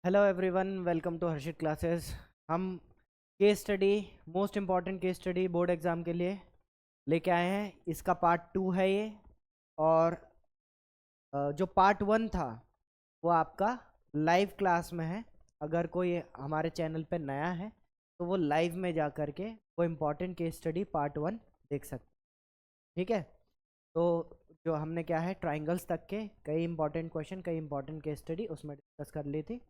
Hello everyone, welcome to Harshit classes. हम case study, most important case study board exam के लिए लेके आए हैं। इसका पार्ट 2 है ये। और जो पार्ट 1 था वो आपका लाइव क्लास में है। अगर कोई हमारे चैनल पे नया है तो वो लाइव में जा कर के वो इम्पॉर्टेंट केस स्टडी पार्ट 1 देख सकते। ठीक है। तो जो हमने क्या है, ट्राइंगल्स तक के कई इंपॉर्टेंट क्वेश्चन, कई इंपॉर्टेंट केस स्टडी उसमें डिस्कस कर ली थी।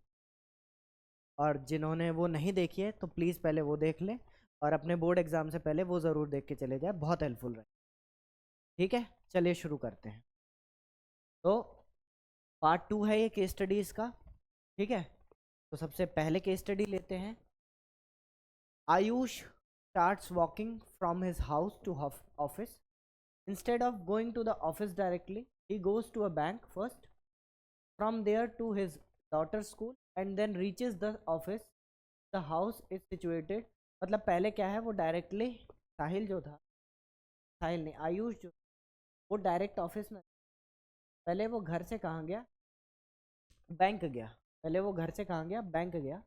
और जिन्होंने वो नहीं देखी है तो प्लीज़ पहले वो देख लें, और अपने बोर्ड एग्ज़ाम से पहले वो ज़रूर देख के चले जाए, बहुत हेल्पफुल रहे। ठीक है, चलिए शुरू करते हैं। तो पार्ट 2 है ये केस स्टडीज़ का। ठीक है, तो सबसे पहले केस स्टडी लेते हैं। Ayush starts walking from his house to office. Instead of going to the office directly, he goes to a bank first, from there to his daughter's school, and then reaches the office. The house is situated, मतलब पहले क्या है, वो directly साहिल जो था, साहिल नहीं, आयुष जो, वो डायरेक्ट ऑफिस में, पहले वो घर से कहाँ गया, बैंक गया। पहले वो घर से कहाँ गया, बैंक गया।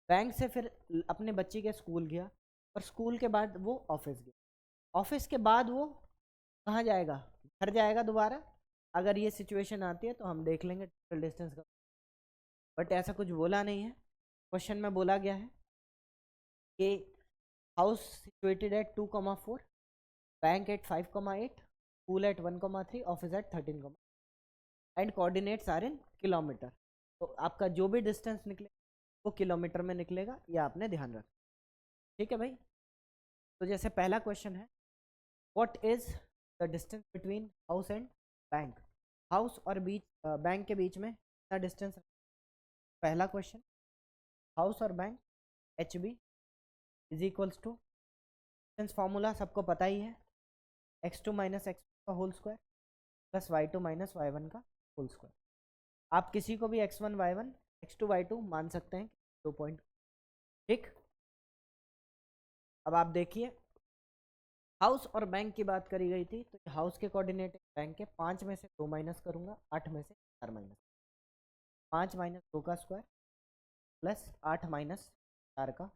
बैंक से फिर अपने बच्ची के स्कूल गया, और स्कूल के बाद वो ऑफिस गया। ऑफिस के बाद वो कहाँ जाएगा, घर जाएगा दोबारा। अगर ये सिचुएशन आती है तो हम देख लेंगे टोटल डिस्टेंस का, बट ऐसा कुछ बोला नहीं है। क्वेश्चन में बोला गया है कि house situated at 2,4, bank at 5,8, school at 1,3, office at 13, and coordinates are in kilometre. तो आपका जो भी डिस्टेंस निकले वो किलोमीटर में निकलेगा, ये आपने ध्यान रखना। ठीक है भाई। तो जैसे पहला क्वेश्चन है, what is the distance between house and bank. House और बीच बैंक के बीच में कितना डिस्टेंस है। पहला क्वेश्चन, हाउस और bank, H B is equals to, distance formula सबको पता ही है, x2 माइनस एक्स का whole square plus y2 minus y1 का होल स्क्वायर। आप किसी को भी x1 y1, x2 y2 मान सकते हैं, 2 पॉइंट। ठीक। अब आप देखिए, हाउस और बैंक की बात करी गई थी, तो हाउस के कोऑर्डिनेट है, बैंक के 5 में से 2 माइनस करूंगा, 8 में से 4 माइनस, 5 माइनस 2 का स्क्वायर प्लस 8 माइनस 4 का।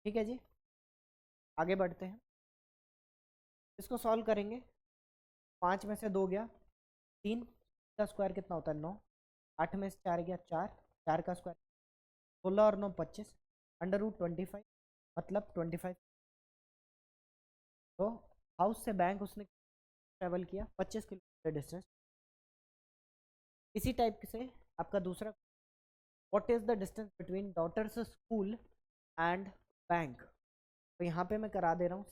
ठीक है जी, आगे बढ़ते हैं, इसको सॉल्व करेंगे। 5 में से 2 गया 3 का स्क्वायर कितना होता है 9, 8 में से 4 गया 4, 4 का स्क्वायर 16 और 9 25, अंडर रूट 25, मतलब 25। तो हाउस से बैंक उसने ट्रेवल किया 25 किलोमीटर डिस्टेंस। इसी टाइप से आपका दूसरा, what is the distance between daughter's school and bank. तो यहाँ पे मैं करा दे रहा हूँ,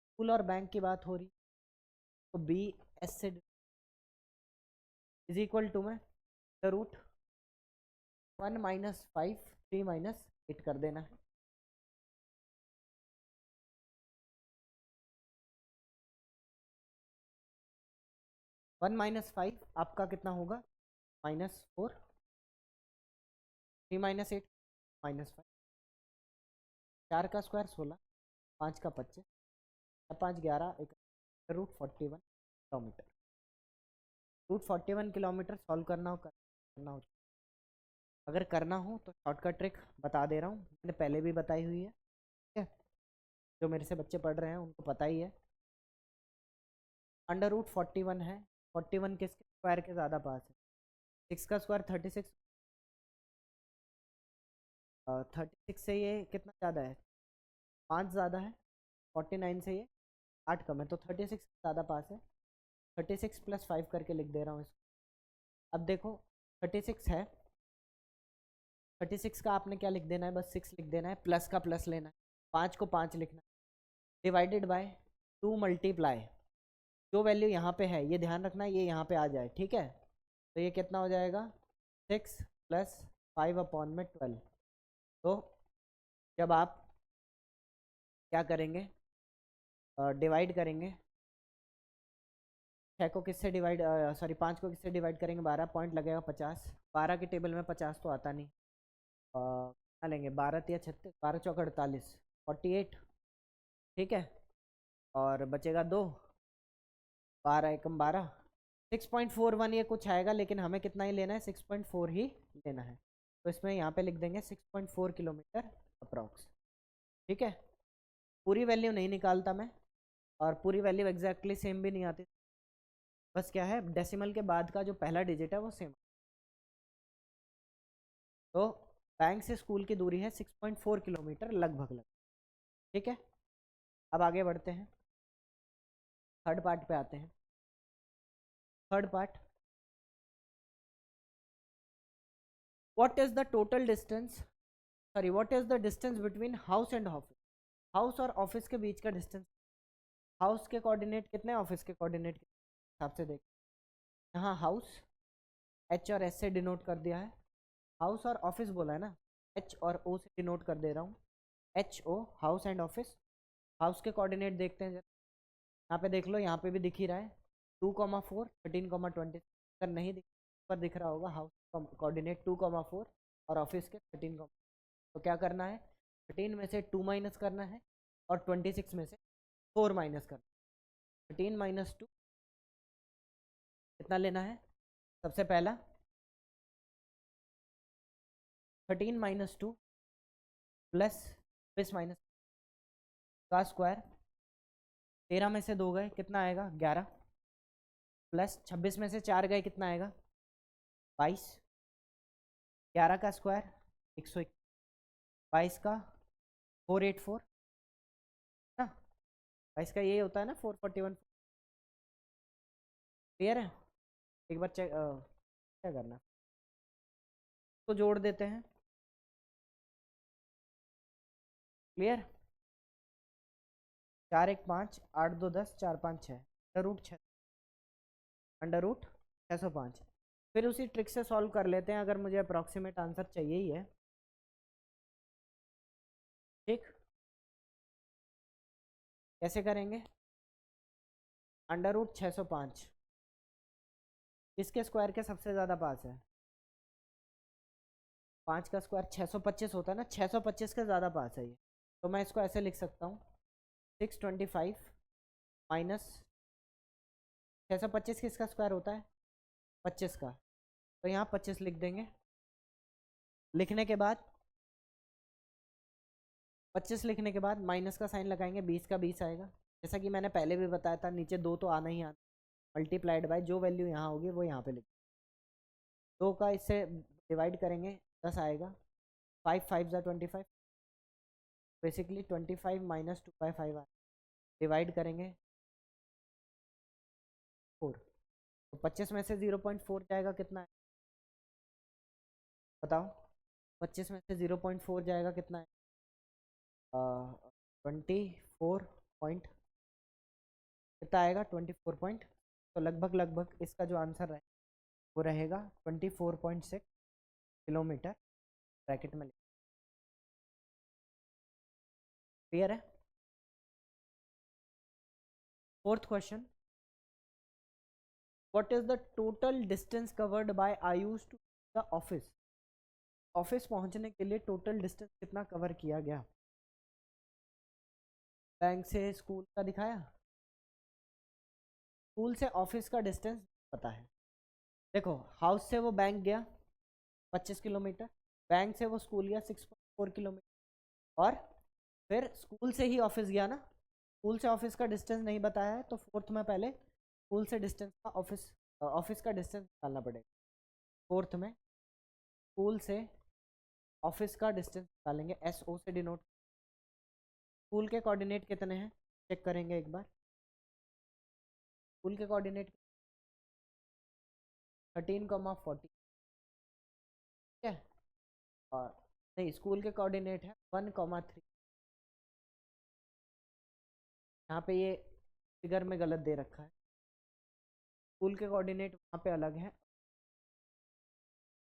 स्कूल और बैंक की बात हो रही, तो बी एस से इज इक्वल टू में रूट 1 माइनस 5, 3 माइनस 8 कर देना है। वन माइनस 5 आपका कितना होगा, -4, 3 माइनस 8 -5, 4 का स्क्वायर 16, 5 का 25, 5 11, एक रूट 41 किलोमीटर। रूट 41 किलोमीटर सॉल्व करना हो, अगर करना हो तो शॉर्टकट ट्रिक बता दे रहा हूँ, मैंने पहले भी बताई हुई है। ठीक है, जो मेरे से बच्चे पढ़ रहे हैं उनको पता ही है। अंडर रूट 41 है, 41 किसके स्क्वायर के ज़्यादा पास है, 6 का स्क्वायर 36, 36 से ये कितना ज़्यादा है, 5 ज़्यादा है, 49 से ये 8 कम है, तो 36 ज़्यादा पास है। 36 प्लस 5 करके लिख दे रहा हूँ इसको। अब देखो 36 है, 36 का आपने क्या लिख देना है, बस 6 लिख देना है, प्लस का प्लस लेना है, 5 को 5 लिखना है, डिवाइडेड बाय 2 मल्टीप्लाई, जो वैल्यू यहाँ पे है ये ध्यान रखना है, ये यहाँ पे आ जाए। ठीक है, तो ये कितना हो जाएगा, 6 प्लस 5 अपॉन में 12। तो जब आप क्या करेंगे, डिवाइड करेंगे, 6 को किससे डिवाइड, सॉरी 5 को किससे डिवाइड करेंगे, 12, पॉइंट लगेगा 50। 12 के टेबल में 50 तो आता नहीं, क्या लेंगे, 12 या 36, 12 चौक 48, 48। ठीक है, और बचेगा 2, 12 एकम 12, 6.41 ये कुछ आएगा, लेकिन हमें कितना ही लेना है, 6.4 ही लेना है। तो इसमें यहाँ पे लिख देंगे 6.4 किलोमीटर अप्रॉक्स। ठीक है, पूरी वैल्यू नहीं निकालता मैं, और पूरी वैल्यू एग्जैक्टली सेम भी नहीं आती, बस क्या है, डेसिमल के बाद का जो पहला डिजिट है वो सेम। तो बैंक से स्कूल की दूरी है 6.4 किलोमीटर लगभग। ठीक है, अब आगे बढ़ते हैं, थर्ड पार्ट पे आते हैं। Third part, what is the total distance, sorry what is the distance between house and office. House और ऑफिस के बीच का डिस्टेंस, हाउस के कोऑर्डिनेट कितने, ऑफिस के कोऑर्डिनेट के हिसाब से देख, यहाँ हाउस एच और एस से डिनोट कर दिया है, हाउस और ऑफिस बोला है ना, एच और ओ से डिनोट कर दे रहा हूँ, H O, house and office. House के कोऑर्डिनेट देखते हैं, यहाँ पे देख लो, यहाँ पे भी दिख ही रहा है 2,4 13,20। अगर नहीं दिख पर दिख रहा होगा हाउस कोऑर्डिनेट 2,4 और ऑफिस के 13, तो क्या करना है, 13 में से 2 माइनस करना है और 26 में से 4 माइनस करना है। 13 माइनस 2 कितना लेना है, सबसे पहला 13 माइनस 2 प्लस 20 माइनस का स्क्वायर, 13 में से 2 गए कितना आएगा 11, प्लस 26 में से 4 गए कितना आएगा 22, 11 का स्क्वायर 121, 22 का 484 ना, 22 का यही होता है ना 441। क्लियर है, एक बार चेक क्या करना, तो जोड़ देते हैं। Clear, 4 1 5 8 2 10 4 5 6, under root 605। फिर उसी ट्रिक से सॉल्व कर लेते हैं, अगर मुझे अप्रॉक्सीमेट आंसर चाहिए ही है। ठीक, कैसे करेंगे, अंडर रूट 605 किसके स्क्वायर के सबसे ज़्यादा पास है, 5 का स्क्वायर 625 होता है ना, 625 के ज़्यादा पास है ये, तो मैं इसको ऐसे लिख सकता हूँ 625 माइनस 625 किसका स्क्वायर होता है 25 का, तो यहाँ 25 लिख देंगे। लिखने के बाद 25 लिखने के बाद माइनस का साइन लगाएंगे, 20 का 20 आएगा, जैसा कि मैंने पहले भी बताया था, नीचे 2 तो आना ही आना, मल्टीप्लाइड बाय जो वैल्यू यहाँ होगी वो यहाँ पे लिख, 2 का इससे डिवाइड करेंगे 10 आएगा, 5 5 ज़ा 25, बेसिकली 25 माइनस 2/5 आएगा, डिवाइड करेंगे 4, तो 25 में से 0.4 जाएगा कितना है बताओ, 25 में से 0.4 जाएगा कितना है 24 पॉइंट, कितना आएगा 24 पॉइंट, तो लगभग लगभग इसका जो आंसर है वो रहेगा 24.6 किलोमीटर, ब्रैकेट में। क्लियर है, fourth question, what is the total distance covered by Ayush to the office. Office पहुंचने के लिए टोटल डिस्टेंस कितना कवर किया गया, बैंक से स्कूल का दिखाया, स्कूल से ऑफिस का डिस्टेंस पता है, देखो हाउस से वो बैंक गया 25 किलोमीटर, बैंक से वो स्कूल गया 6.4 किलोमीटर, और फिर स्कूल से ही ऑफिस गया ना, स्कूल से ऑफिस का डिस्टेंस नहीं बताया है, तो फोर्थ में पहले स्कूल से डिस्टेंस का ऑफिस का डिस्टेंस निकालना पड़ेगा। फोर्थ में स्कूल से ऑफिस का डिस्टेंस निकालेंगे, एस ओ से डिनोट। स्कूल के कोऑर्डिनेट कितने हैं चेक करेंगे एक बार, स्कूल के कोऑर्डिनेट 13,40, ठीक है, और नहीं स्कूल के कोऑर्डिनेट है 1,3, यहाँ पे ये फिगर में गलत दे रखा है, स्कूल के कोऑर्डिनेट वहाँ पे अलग है,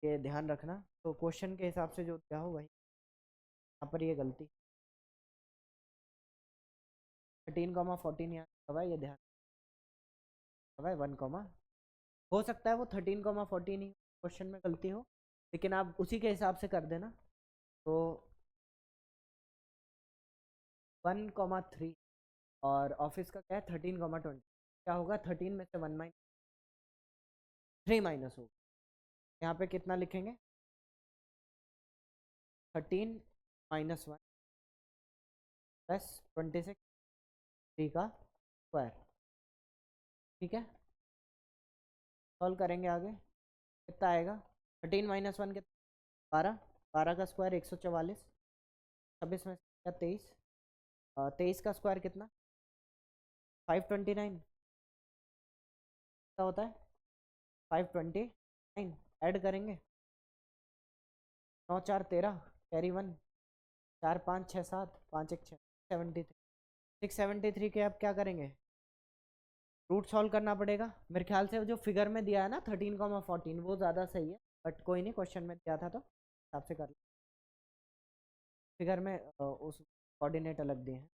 ये ध्यान रखना, तो क्वेश्चन के हिसाब से जो क्या हो वही, यहाँ पर ये गलती 13,14 यहाँ हुआ है, ये ध्यान हुआ है 1, हो सकता है वो 13,14 ही क्वेश्चन में गलती हो, लेकिन आप उसी के हिसाब से कर देना, तो 1,3, और ऑफिस का क्या है 13,20, क्या होगा 13 में से 1 माइनस 3 माइनस होगा। यहाँ पे कितना लिखेंगे, 13 माइनस 1 प्लस 26 3 का स्क्वायर। ठीक है, सॉल्व करेंगे आगे, कितना आएगा 13 माइनस 1 कितना 12, 12 का स्क्वायर 144, 26 में 23, 23 का स्क्वायर कितना 529 होता है 529। ऐड करेंगे 9 4 13 कैरी 1 4 5 6 7 5 1 6 73, 673 के अब क्या करेंगे, रूट सॉल्व करना पड़ेगा। मेरे ख्याल से जो फिगर में दिया है ना 13,14 वो ज़्यादा सही है, बट कोई नहीं, क्वेश्चन में दिया था तो हिसाब से कर लो। फिगर में उस कोऑर्डिनेट अलग दिए हैं।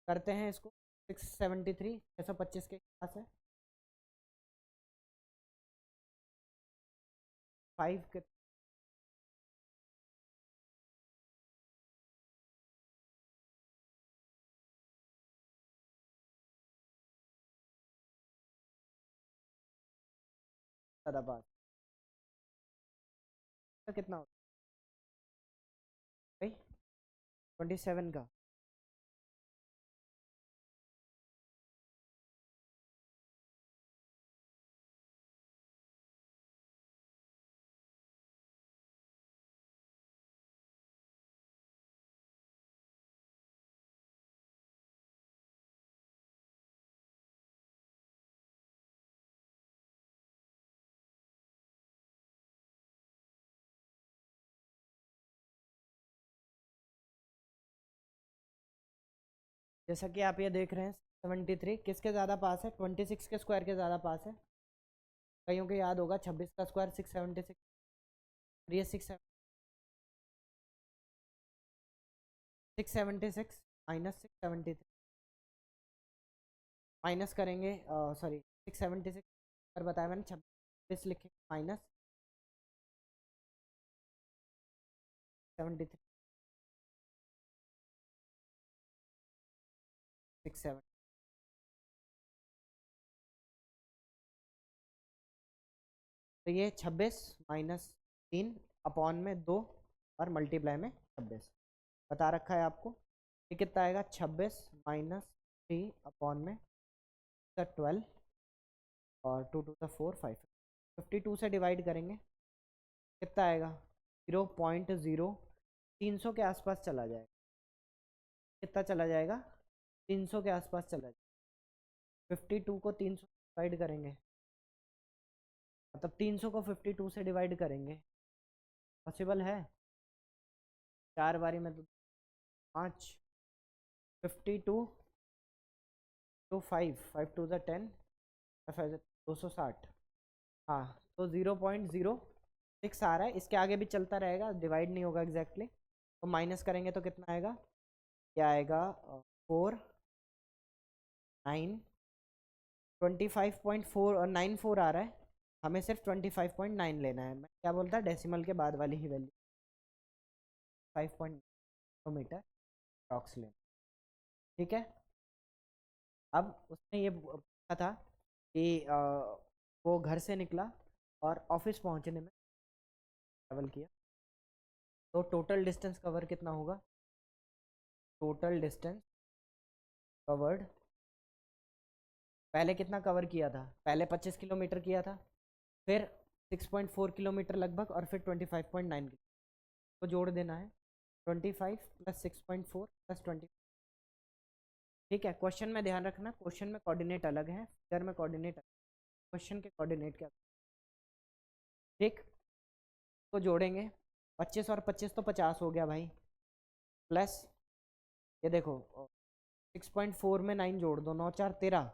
करते हैं इसको, 673 625 के पास है 5 के ज़्यादा पास कितना होता है भाई 27 का, जैसा कि आप ये देख रहे हैं 73 किसके ज़्यादा पास है, 26 के स्क्वायर के ज़्यादा पास है। कईयों को याद होगा 26 का स्क्वायर 676, ये 676 माइनस 673, माइनस करेंगे सॉरी 676 पर बताया मैंने 26 लिखे माइनस 73 67, तो ये 26 माइनस 3 अपॉन में 2 और मल्टीप्लाई में 26 बता रखा है आपको। ये कितना आएगा 26 माइनस 3 अपॉन में 12 और 2 टू द 4 5, 52 से डिवाइड करेंगे कितना आएगा 0.0, 300 के आसपास चला जाएगा। कितना चला जाएगा 300 के आसपास चला जाएगा। 52 को 300 डिवाइड करेंगे, मतलब 300 को 52 से डिवाइड करेंगे, पॉसिबल है 4 बारी में तो 5, 52 टू 5 5 टू ज़ा 10, 260, हाँ तो 0.06 आ रहा है। इसके आगे भी चलता रहेगा, डिवाइड नहीं होगा एग्जैक्टली तो माइनस करेंगे तो कितना आएगा, क्या आएगा 4 9 25.494 आ रहा है। हमें सिर्फ 25.9 लेना है। मैं क्या बोलता है डेसिमल के बाद वाली ही वैल्यू 5 मीटर अप्रॉक्स लेना। ठीक है, अब उसने ये पूछा था कि वो घर से निकला और ऑफिस पहुंचने में ट्रैवल किया, तो टोटल डिस्टेंस कवर कितना होगा, टोटल डिस्टेंस कवर्ड, पहले कितना कवर किया था, पहले 25 किलोमीटर किया था, फिर 6.4 किलोमीटर लगभग, और फिर 25.9 को जोड़ देना है, 25 प्लस 6.4 प्लस 20। ठीक है, क्वेश्चन में ध्यान रखना, क्वेश्चन में कोऑर्डिनेट अलग है, फिगर में कोऑर्डिनेट, क्वेश्चन के कोऑर्डिनेट क्या। ठीक, तो जोड़ेंगे 25 और 25 तो 50 हो गया भाई, प्लस ये देखो 6.4 में 9 जोड़ दो, 9 4 13,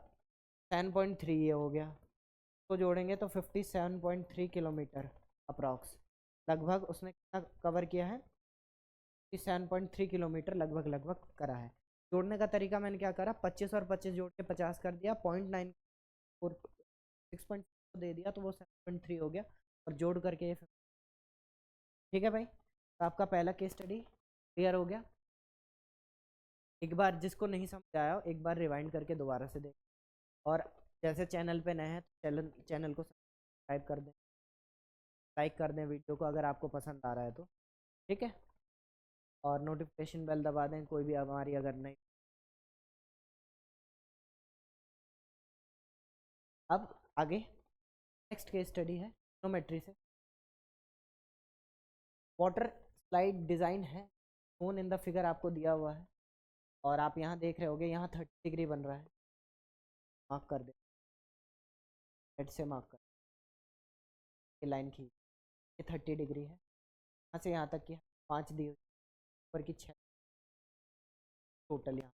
10.3 ये हो गया, तो जोड़ेंगे तो 57.3 किलोमीटर अप्रॉक्स, लगभग उसने कितना कवर किया है, 57.3 किलोमीटर लगभग लगभग करा है। जोड़ने का तरीका मैंने क्या करा, 25 और 25 जोड़ के 50 कर दिया, 0.9 और 6.4 दे दिया, तो वो 7.3 हो गया, और जोड़ करके ये। ठीक है भाई, तो आपका पहला केस स्टडी क्लियर हो गया। एक बार जिसको नहीं समझ आया एक बार रिवाइंड करके दोबारा से देख, और जैसे चैनल पे नए हैं तो चैनल को सब्सक्राइब कर दें, लाइक कर दें वीडियो को अगर आपको पसंद आ रहा है तो, ठीक है। और नोटिफिकेशन बेल दबा दें कोई भी हमारी अगर नहीं। अब आगे नेक्स्ट केस स्टडी है ट्रिग्नोमेट्री से। वाटर स्लाइड डिज़ाइन है, फोन इन द फिगर आपको दिया हुआ है और आप यहाँ देख रहे होगे यहाँ 30 डिग्री बन रहा है, मार्क कर दे, हेड से मार्क कर, ये लाइन खींच, ये 30 डिग्री है, यहाँ से यहाँ तक की 5 दी हुई, ऊपर की 6 टोटल। यहाँ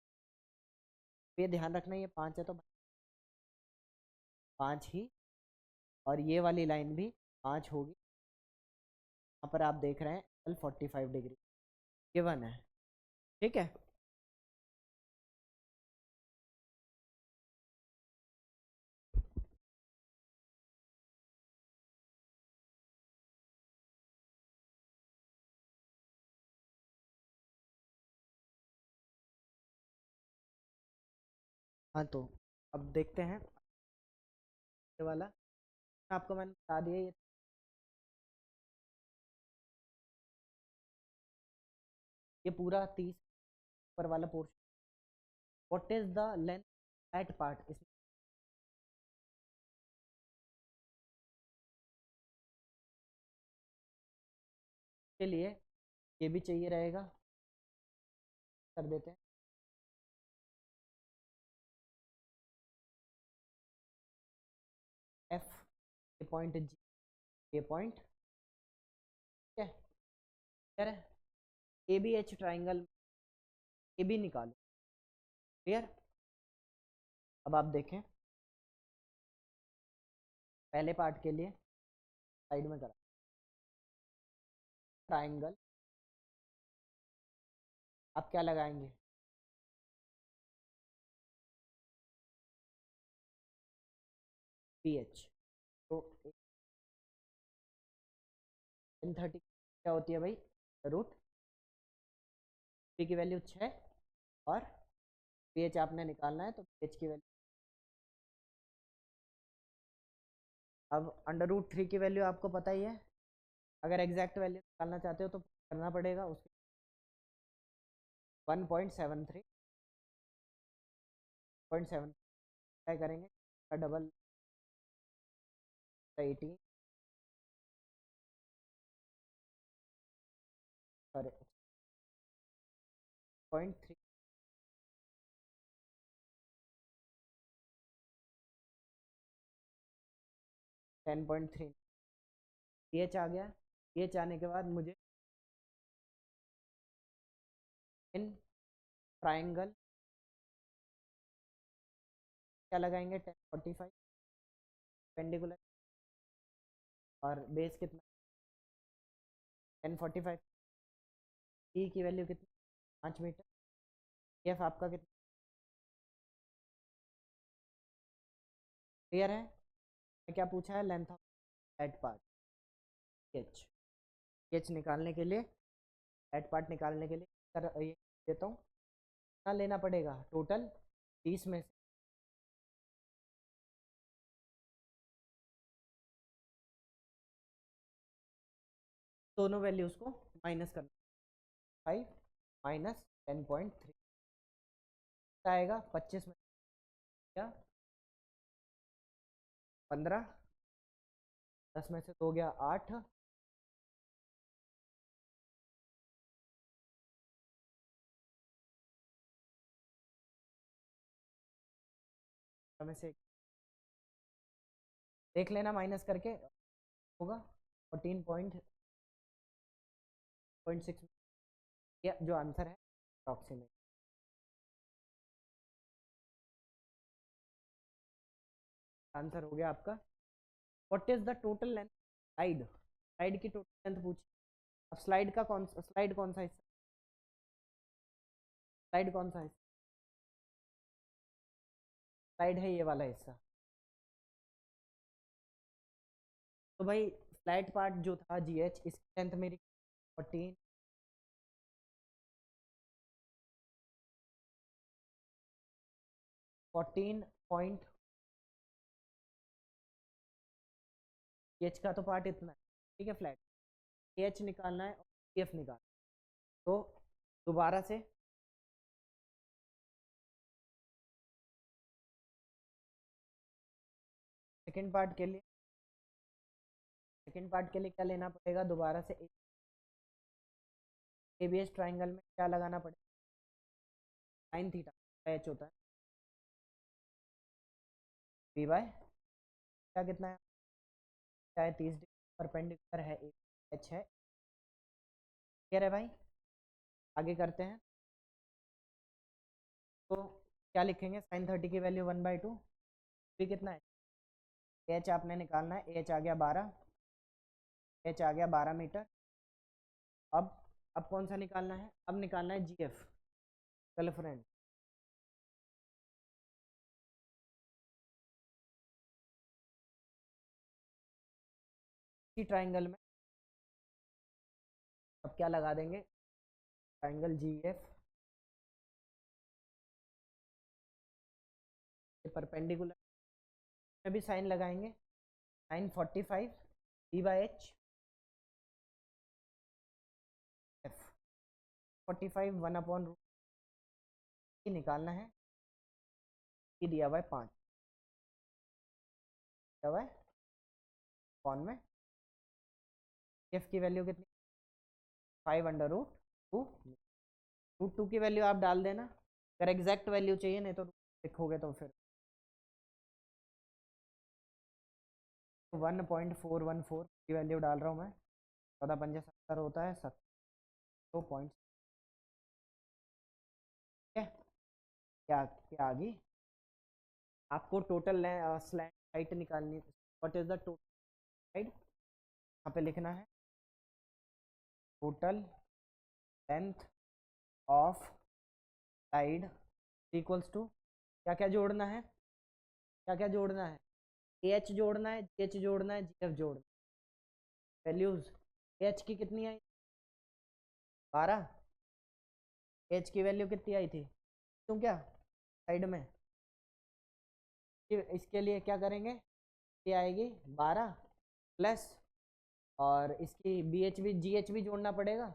ये ध्यान रखना ये 5 है तो 5 ही, और ये वाली लाइन भी 5 होगी। यहाँ पर आप देख रहे हैं एल 45 डिग्री गिवन है, ठीक है। हाँ तो अब देखते हैं ये वाला, आपको मैंने बता दिया ये पूरा 30 पर वाला portion. What is the length that part, इसके लिए ये भी चाहिए रहेगा, कर देते हैं। F A point G A point, ठीक है, क्लियर है। A B H triangle A B निकालो, क्लियर। अब आप देखें पहले पार्ट के लिए साइड में करा ट्राइंगल, आप क्या लगाएंगे, पी एच। तो इन 30 क्या होती है भाई, रूट पी की वैल्यू 6 और पी एच आपने निकालना है तो पी एच की वैल्यू, अब अंडर रूट 3 की वैल्यू आपको पता ही है, अगर एग्जैक्ट वैल्यू निकालना चाहते हो तो करना पड़ेगा उसके 1.73 0.7 क्या करेंगे डबल 18 सॉरी 0.3 10.3 पी एच आ गया। पी एच आने के बाद मुझे इन ट्राइंगल क्या लगाएंगे 1045 पेंडिकुलर, और बेस कितना 1045, ई की वैल्यू कितनी 5 मीटर, एफ आपका कितना, क्लियर है। क्या पूछा है, length of that part H, H निकालने के लिए, दैट पार्ट निकालने के लिए सर ये देता हूँ, कितना लेना पड़ेगा टोटल 30 में से दोनों वैल्यूज को माइनस करना, 5 माइनस 10.3 आएगा 25 में क्या 15, 10 में से 2 गया 8, में से देख लेना माइनस करके होगा 14.6, ये जो आंसर है अप्रॉक्सीमेट आंसर हो गया आपका। What is the total length slide, slide की टोटल लेंथ पूछी। अब स्लाइड कौन सा हिस्सा, स्लाइड कौन सा हिस्सा, स्लाइड है ये वाला हिस्सा। तो भाई फ्लैट पार्ट जो था जी एच, इसकी लेंथ मेरी 14, 14 एच का तो पार्ट इतना है, ठीक है, फ्लैट। एच निकालना है और एफ निकालना है। तो दोबारा से सेकेंड पार्ट के लिए, क्या लेना पड़ेगा दोबारा से, एबीएस ट्राइंगल में क्या लगाना पड़ेगा, साइन थीटा, एच होता है बी बाय क्या, कितना है, चाहे 30 डिग्री परपेंडिकुलर है, एच है, क्लियर है भाई। आगे करते हैं, तो क्या लिखेंगे, साइन 30 की वैल्यू 1/2, भी कितना है, एच आपने निकालना है, एच आ गया 12, एच आ गया 12 मीटर। अब कौन सा निकालना है, अब निकालना है जीएफ। चलो फ्रेंड, इसी ट्राइंगल में अब क्या लगा देंगे, ट्राइंगल जीएफ परपेंडिकुलर में भी साइन लगाएंगे, sine 45 B by H, F 45 1/रूट निकालना है, ये दिया हुआ है 5, दिया हुआ है कौन में, एफ की वैल्यू कितनी, 5/√2, √2 की वैल्यू आप डाल देना, अगर एग्जैक्ट वैल्यू चाहिए, नहीं तो लिखोगे तो फिर 1.414 की वैल्यू डाल रहा हूँ मैं, 14×5 = 70 होता है, 70 पॉइंट, ठीक है। क्या क्या आ गई, आपको टोटल स्लैंट हाइट निकालनी है, what is the total height, यहाँ पे लिखना है total length of side equals to, क्या क्या जोड़ना है, क्या क्या जोड़ना है, एच जोड़ना है, जी एच जोड़ना है, जी एफ जोड़ना है, वैल्यूज एच की कितनी आई, 12, एच की वैल्यू कितनी आई थी, क्यों क्या साइड में, इसके लिए क्या करेंगे, ये आएगी 12 प्लस, और इसकी बी एच भी जी एच भी जोड़ना पड़ेगा,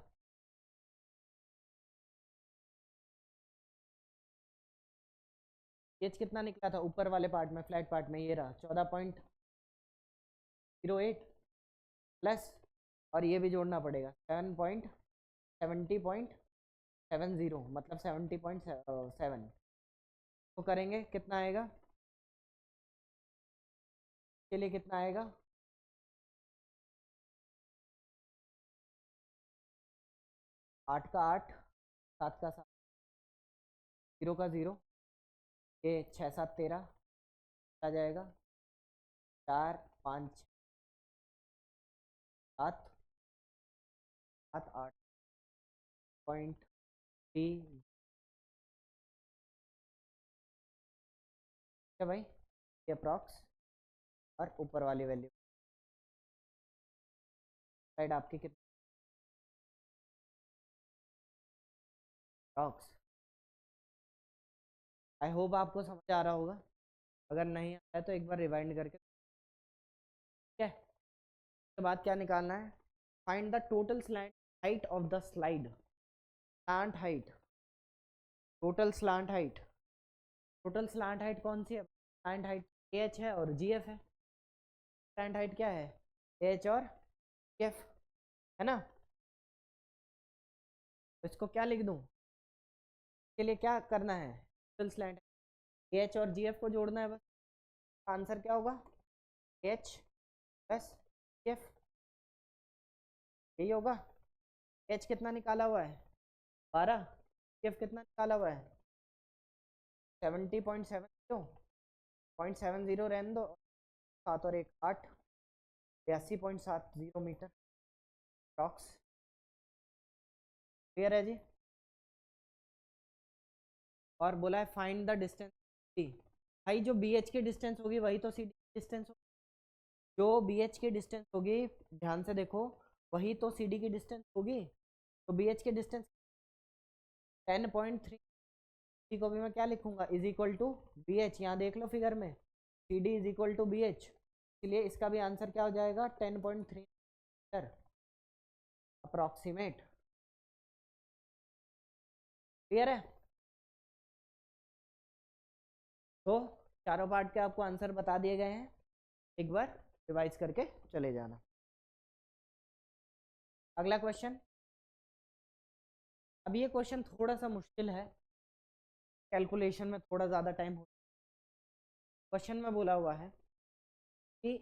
एच कितना निकला था ऊपर वाले पार्ट में, फ्लैट पार्ट में, ये रहा 14.08 प्लस, और ये भी जोड़ना पड़ेगा 70.70, मतलब 70.7, तो करेंगे कितना आएगा, के लिए कितना आएगा, 8 का 8, 7 का 7, 0 का 0, ये 6 7 13 आ जाएगा, 4 5 7 7 8.3 है भाई, ये अप्रॉक्स, और ऊपर वाली वैल्यू साइड आपकी कितनी, अप्रॉक्स। आई होप आपको समझ आ रहा होगा, अगर नहीं आया तो एक बार रिवाइंड करके, ठीक है। उसके बाद क्या निकालना है, find the total slant height of the slide, slant height, total slant height, total slant height कौन सी है, स्लांट हाइट एच है और जी एफ है, स्लांट हाइट क्या है, एच और एफ, है ना, तो इसको क्या लिख दूं, इसके लिए क्या करना है, टोटल स्लैंट एच और जी एफ को जोड़ना है बस, आंसर क्या होगा, एच प्लस एफ, यही होगा। एच कितना निकाला हुआ है 12, एफ कितना निकाला हुआ है 70.70, 0.70 रहने दो, 7 और 1 8, 82.70 मीटर अप्रॉक्स, क्लियर है जी। और बोला है फाइंड द डिस्टेंस सी, भाई जो बी एच की डिस्टेंस होगी वही तो सी डी की डिस्टेंस होगी, जो बी एच की डिस्टेंस होगी, ध्यान से देखो, वही तो सी डी की डिस्टेंस होगी, तो बी एच की डिस्टेंस 10.3 को भी मैं क्या लिखूंगा, is equal to B H, यहाँ देख लो फिगर में, C D is equal to B H, इसलिए इसका भी आंसर क्या हो जाएगा 10.3 मीटर अप्रॉक्सीमेट। क्लियर है? तो चारों पार्ट के आपको आंसर बता दिए गए हैं, एक बार रिवाइज करके चले जाना। अगला क्वेश्चन। अब ये क्वेश्चन थोड़ा सा मुश्किल है, कैलकुलेशन में थोड़ा ज़्यादा टाइम हो। क्वेश्चन में बोला हुआ है कि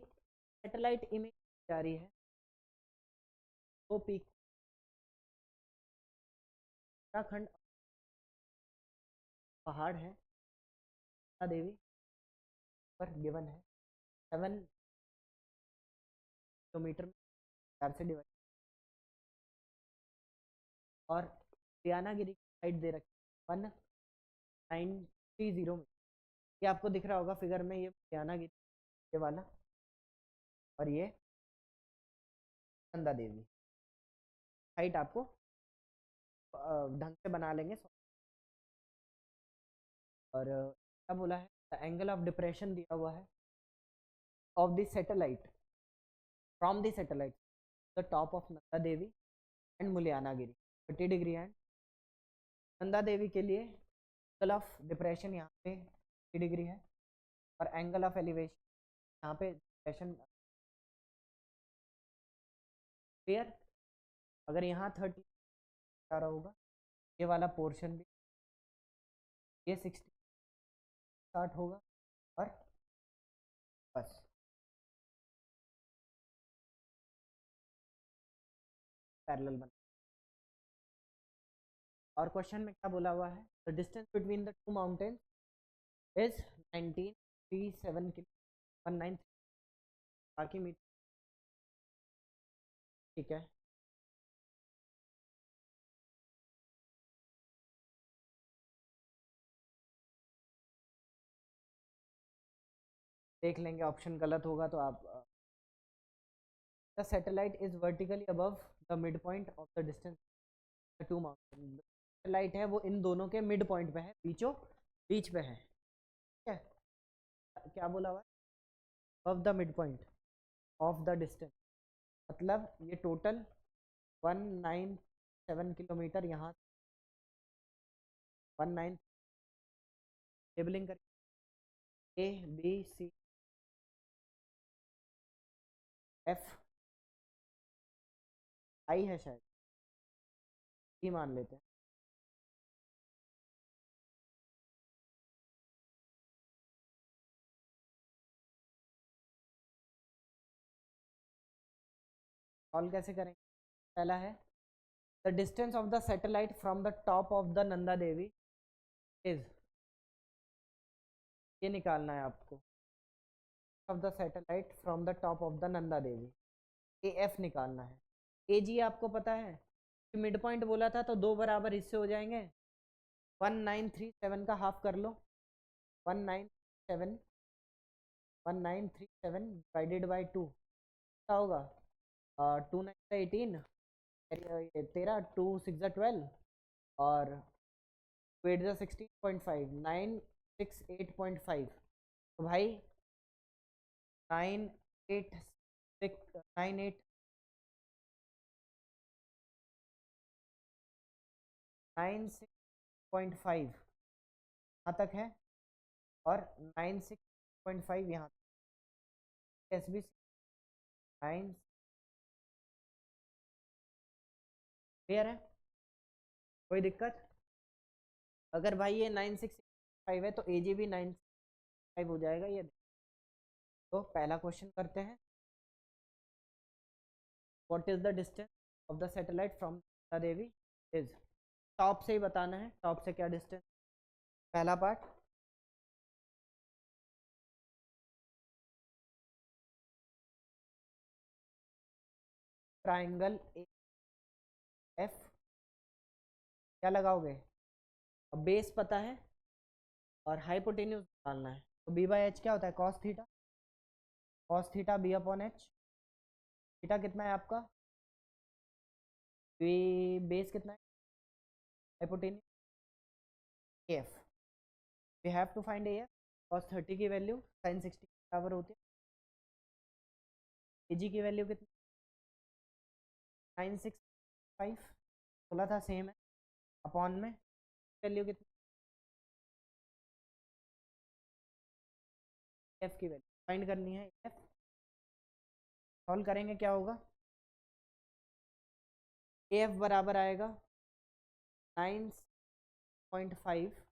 सैटेलाइट इमेज जा रही है तो पीक उत्तराखंड पहाड़ है देवी पर गिवन है 7 किलोमीटर में 4 से डिवाइड, और गिरी की हाइट दे रखी 1930 में। ये आपको दिख रहा होगा फिगर में, ये गिरी ये वाला और ये नंदा देवी। हाइट आपको ढंग से बना लेंगे। और क्या बोला है, द एंगल ऑफ डिप्रेशन दिया हुआ है of the satellite from the satellite the top of Nanda Devi and Mullayanagiri 30 degree and Nanda Devi के लिए एंगल ऑफ डिप्रेशन यहाँ पे 30 डिग्री है और एंगल ऑफ एलिवेशन यहाँ पे डिप्रेशन। क्लियर? अगर यहाँ 30 आ रहा होगा, ये वाला पोर्शन भी ये 60 होगा और बस। पैरेलल बना। और क्वेश्चन में क्या बोला हुआ है, the distance between the two mountain is 1937 19 बाकी मीटर। ठीक है, देख लेंगे, ऑप्शन गलत होगा तो आप। The satellite is vertically above the mid point of the distance the two mountain. Satellite है वो इन दोनों के मिड पॉइंट पे है, बीच पे है। ठीक है, क्या बोला हुआ है, above the mid point of the distance, मतलब ये टोटल 197 किलोमीटर यहाँ 19 लेबलिंग कर ABCF आई है शायद, ही मान लेते हैं। सॉल्व कैसे करेंगे? पहला है the distance of the satellite from the top of the Nanda Devi is, ये निकालना है आपको, of the satellite from the top of the Nanda Devi, AF निकालना है। AG आपको पता है कि मिड पॉइंट बोला था तो दो बराबर हिस्से हो जाएंगे, 1937 का हाफ कर लो, 197 1937 डिवाइडेड बाई 2 क्या होगा, 2 9 18 13 2 6 12 और 2 8 16.5 968.5। तो भाई 986 96.5 यहाँ तक है और 96.5 यहाँ तक। एस बी 9 क्लियर है? कोई दिक्कत? अगर भाई ये 965 है तो AG भी 95 हो जाएगा ये। तो पहला क्वेश्चन करते हैं, what is the distance of the satellite from the Devi is, top से ही बताना है, टॉप से क्या डिस्टेंस। पहला पार्ट ट्राइंगल AF क्या लगाओगे, अब बेस पता है और हाइपोटेन्यूज निकालना है, तो B/H क्या होता है, cos theta B upon H। Theta कितना है आपका, बेस कितना है, hypotenuse AF। We have to find AF, cos 30 की वैल्यू sin 60 के बराबर होती है। kg की वैल्यू कितनी 965 बोला था सेम है अपॉन में वैल्यू कितनी एफ की वैल्यू फाइंड करनी है एफ सॉल्व करेंगे क्या होगा एफ बराबर आएगा 9.5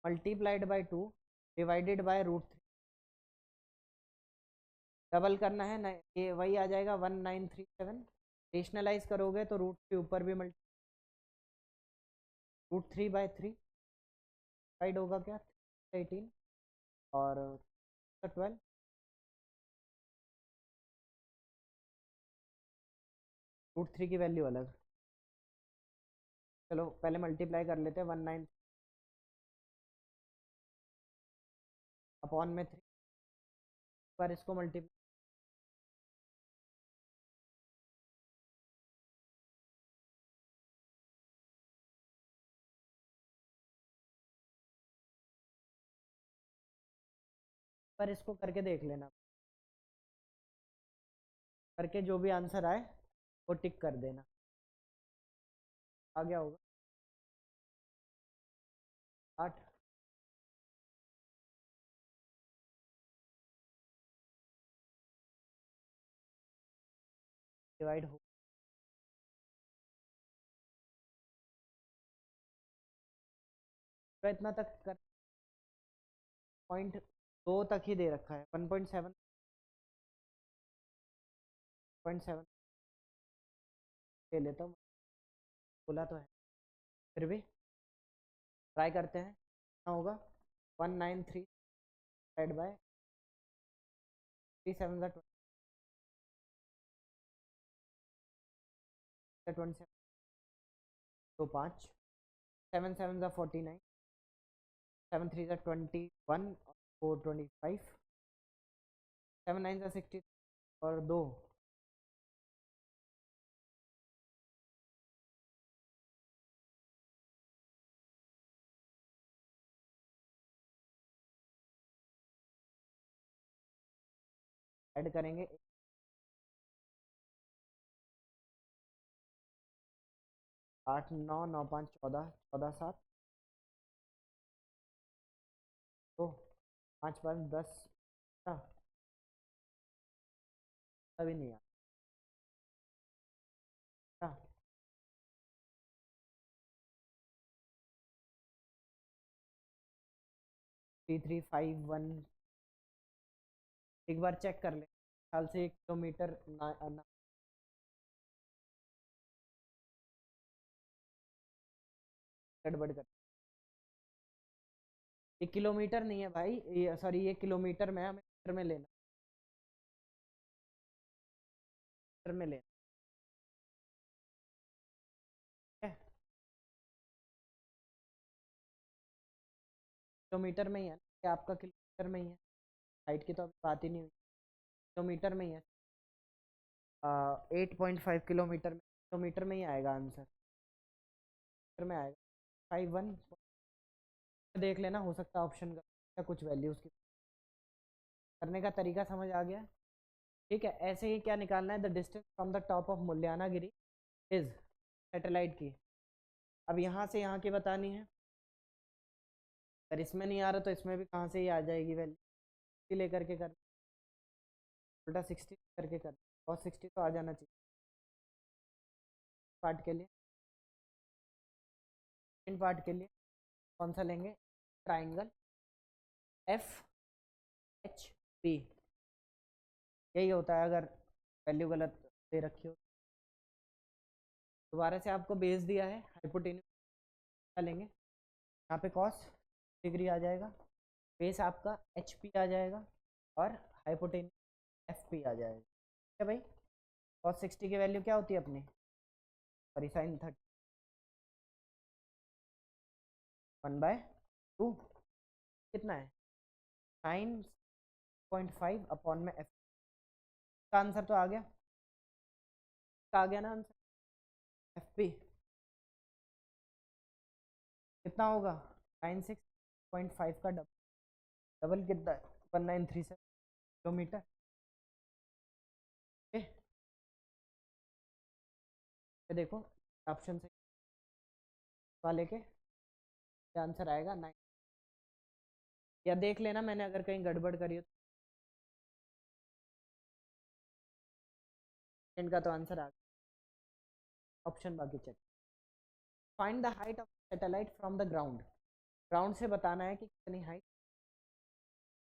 multiplied by 2 divided by √3 double करना है ना ये वही आ जाएगा 1937 रेशनलाइज करोगे तो रूट के ऊपर भी √3/3 डिवाइड होगा क्या 18 और 12 √3 की वैल्यू अलग चलो पहले मल्टीप्लाई कर लेते हैं 19 अपॉन में 3 पर इसको मल्टीप्लाई पर इसको करके देख लेना करके जो भी आंसर आए वो टिक कर देना आ गया होगा 8 डिवाइड हो तो इतना तक कर 0.2 तक ही दे रखा है 1.7 ले लेता हूँ बोला तो है फिर भी ट्राई करते हैं कितना होगा 193 डिवाइड बाय 3 7 27 तो 5 7 7 49 7 3 21 4 25 7 9 60 और 2 ऐड करेंगे 8 9 9 5 14 14 7 2 5 5 10 तभी नहीं आता 3351 एक बार चेक कर ले साल से 1 किलोमीटर गड़बड़ कर 1 किलोमीटर नहीं है भाई ये सॉरी 1 किलोमीटर में हमें मीटर में लेना मीटर में लेना है किलोमीटर में ही है क्या आपका किलोमीटर में ही है हाइट की तो अभी बात ही नहीं हुई किलोमीटर में ही है 8.5 किलोमीटर में ही आएगा आंसर मीटर में आएगा 51 देख लेना हो सकता है ऑप्शन का कुछ वैल्यूज की करने का तरीका समझ आ गया ठीक है ऐसे ही क्या निकालना है the distance from the top of Mullayanagiri is satellite की अब यहाँ से यहाँ की बतानी है अगर इसमें नहीं आ रहा तो इसमें भी कहाँ से ही आ जाएगी वैल्यू लेकर के कर उल्टा 60 करके कर और 60 तो आ जाना चाहिए पार्ट के लिए इन पार्ट के लिए कौन सा लेंगे ट्राइंगल एफ एच पी यही होता है अगर वैल्यू गलत दे रखी हो दोबारा से आपको बेस दिया है हाइपोटेन्यूज लेंगे यहाँ पे कॉस डिग्री आ जाएगा बेस आपका एच पी आ जाएगा और हाइपोटेन्यूज एफ पी आ जाएगा ठीक है भाई कॉस 60 की वैल्यू क्या होती है अपनी सॉरी साइन 30 1/2 कितना है 9.5 अपॉन में एफ का आंसर तो आ गया ना आंसर एफ पी कितना होगा 96.5 का डबल कितना है 1937 किलोमीटर ये देखो ऑप्शन से वाले के आंसर आएगा 9। या देख लेना मैंने अगर कहीं गड़बड़ करी हो तो का तो आंसर आ गया ऑप्शन, बाकी check. Find the height of satellite from the ground, ground से बताना है कि कितनी हाइट।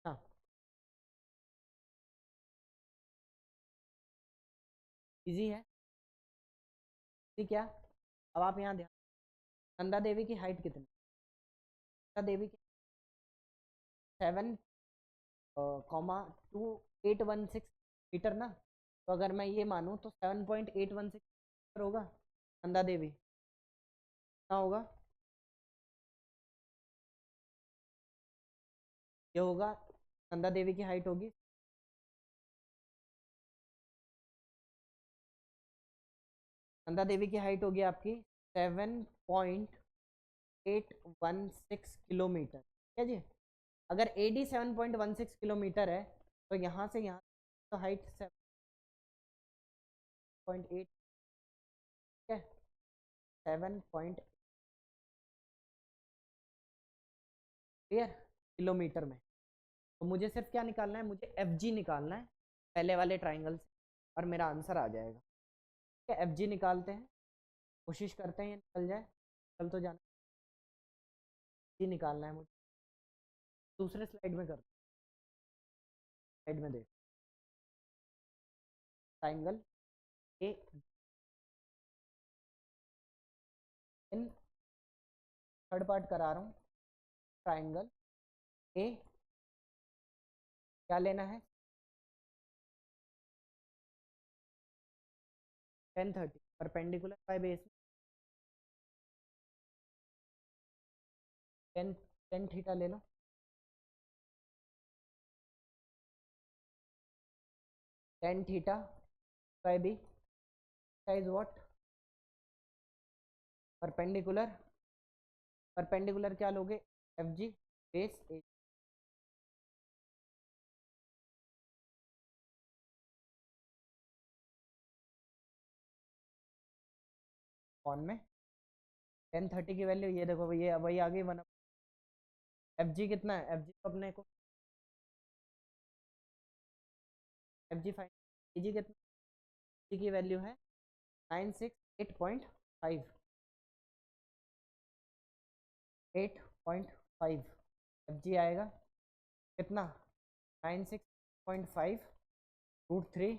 हाँ इजी है, ठीक क्या। अब आप यहाँ ध्यान, नंदा देवी की हाइट कितनी, नंदा देवी की 7,2,816 मीटर ना। तो अगर मैं ये मानूँ तो 7.816 होगा नंदा देवी, क्या होगा, ये होगा नंदा देवी की हाइट होगी। नंदा देवी की हाइट होगी आपकी 7.816 किलोमीटर, ठीक है जी। अगर AD 7.16 किलोमीटर है तो यहाँ से यहाँ तो हाइट 7.8, ठीक है, 7. क्लियर, किलोमीटर में। तो मुझे सिर्फ क्या निकालना है, मुझे FG निकालना है पहले वाले ट्राइंगल से और मेरा आंसर आ जाएगा। ठीक है, FG निकालते हैं, कोशिश करते हैं ये निकल जाए, चल तो जाना। जी निकालना है मुझे, दूसरे स्लाइड में कर, स्लाइड में देख triangle A in third part करा रहा हूँ। ट्राइंगल ए क्या लेना है 1030 परपेंडिकुलर बाय बेस 10 थीटा ले लो। 10 theta by B is what, perpendicular, perpendicular क्या लोगे FG बेस ए, कौन में 1030 की वैल्यू ये देखो, ये वही आ गई 1। FG कितना है, FG तो अपने को FG फाइन, EG कितना, EG की वैल्यू है 968.5, 8.5 FG आएगा कितना 96.5 √3।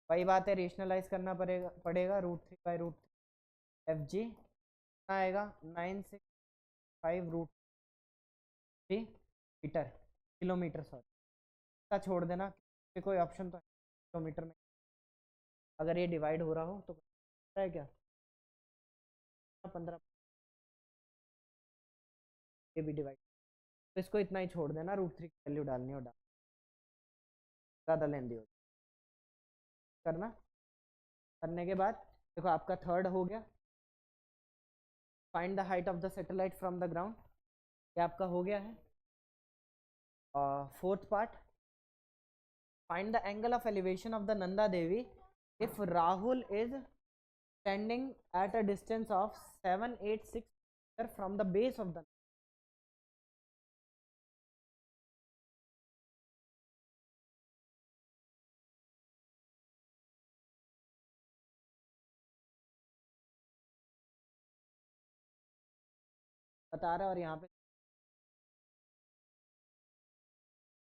वही बात है, रेशनलाइज करना पड़ेगा √3/√3। FG आएगा 965 √3 मीटर, किलोमीटर सॉरी, छोड़ देना कि कोई ऑप्शन तो किलोमीटर में, अगर ये डिवाइड हो रहा हो तो है क्या 15, ये भी डिवाइड, तो इसको इतना ही छोड़ देना, √3 की वैल्यू डालनी हो डाल, ज़्यादा लेंदी हो करना। करने के बाद देखो आपका थर्ड हो गया, find the height of the satellite from the ground, ये आपका हो गया है। Fourth part, find the angle of elevation of the Nanda Devi if Rahul is standing at a distance of 786 meter from the base of the, बता रहा है। और यहाँ पे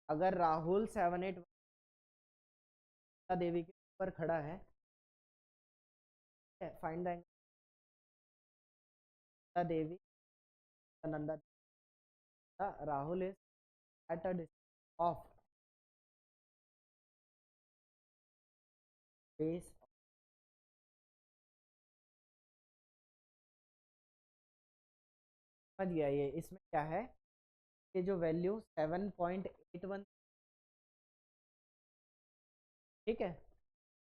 अगर राहुल 781 देवी के ऊपर खड़ा है, find the angle Devi Nanda, Rahul is at a distance of base, समझ गया। ये इसमें क्या है, ये जो वैल्यू 7.81, ठीक है,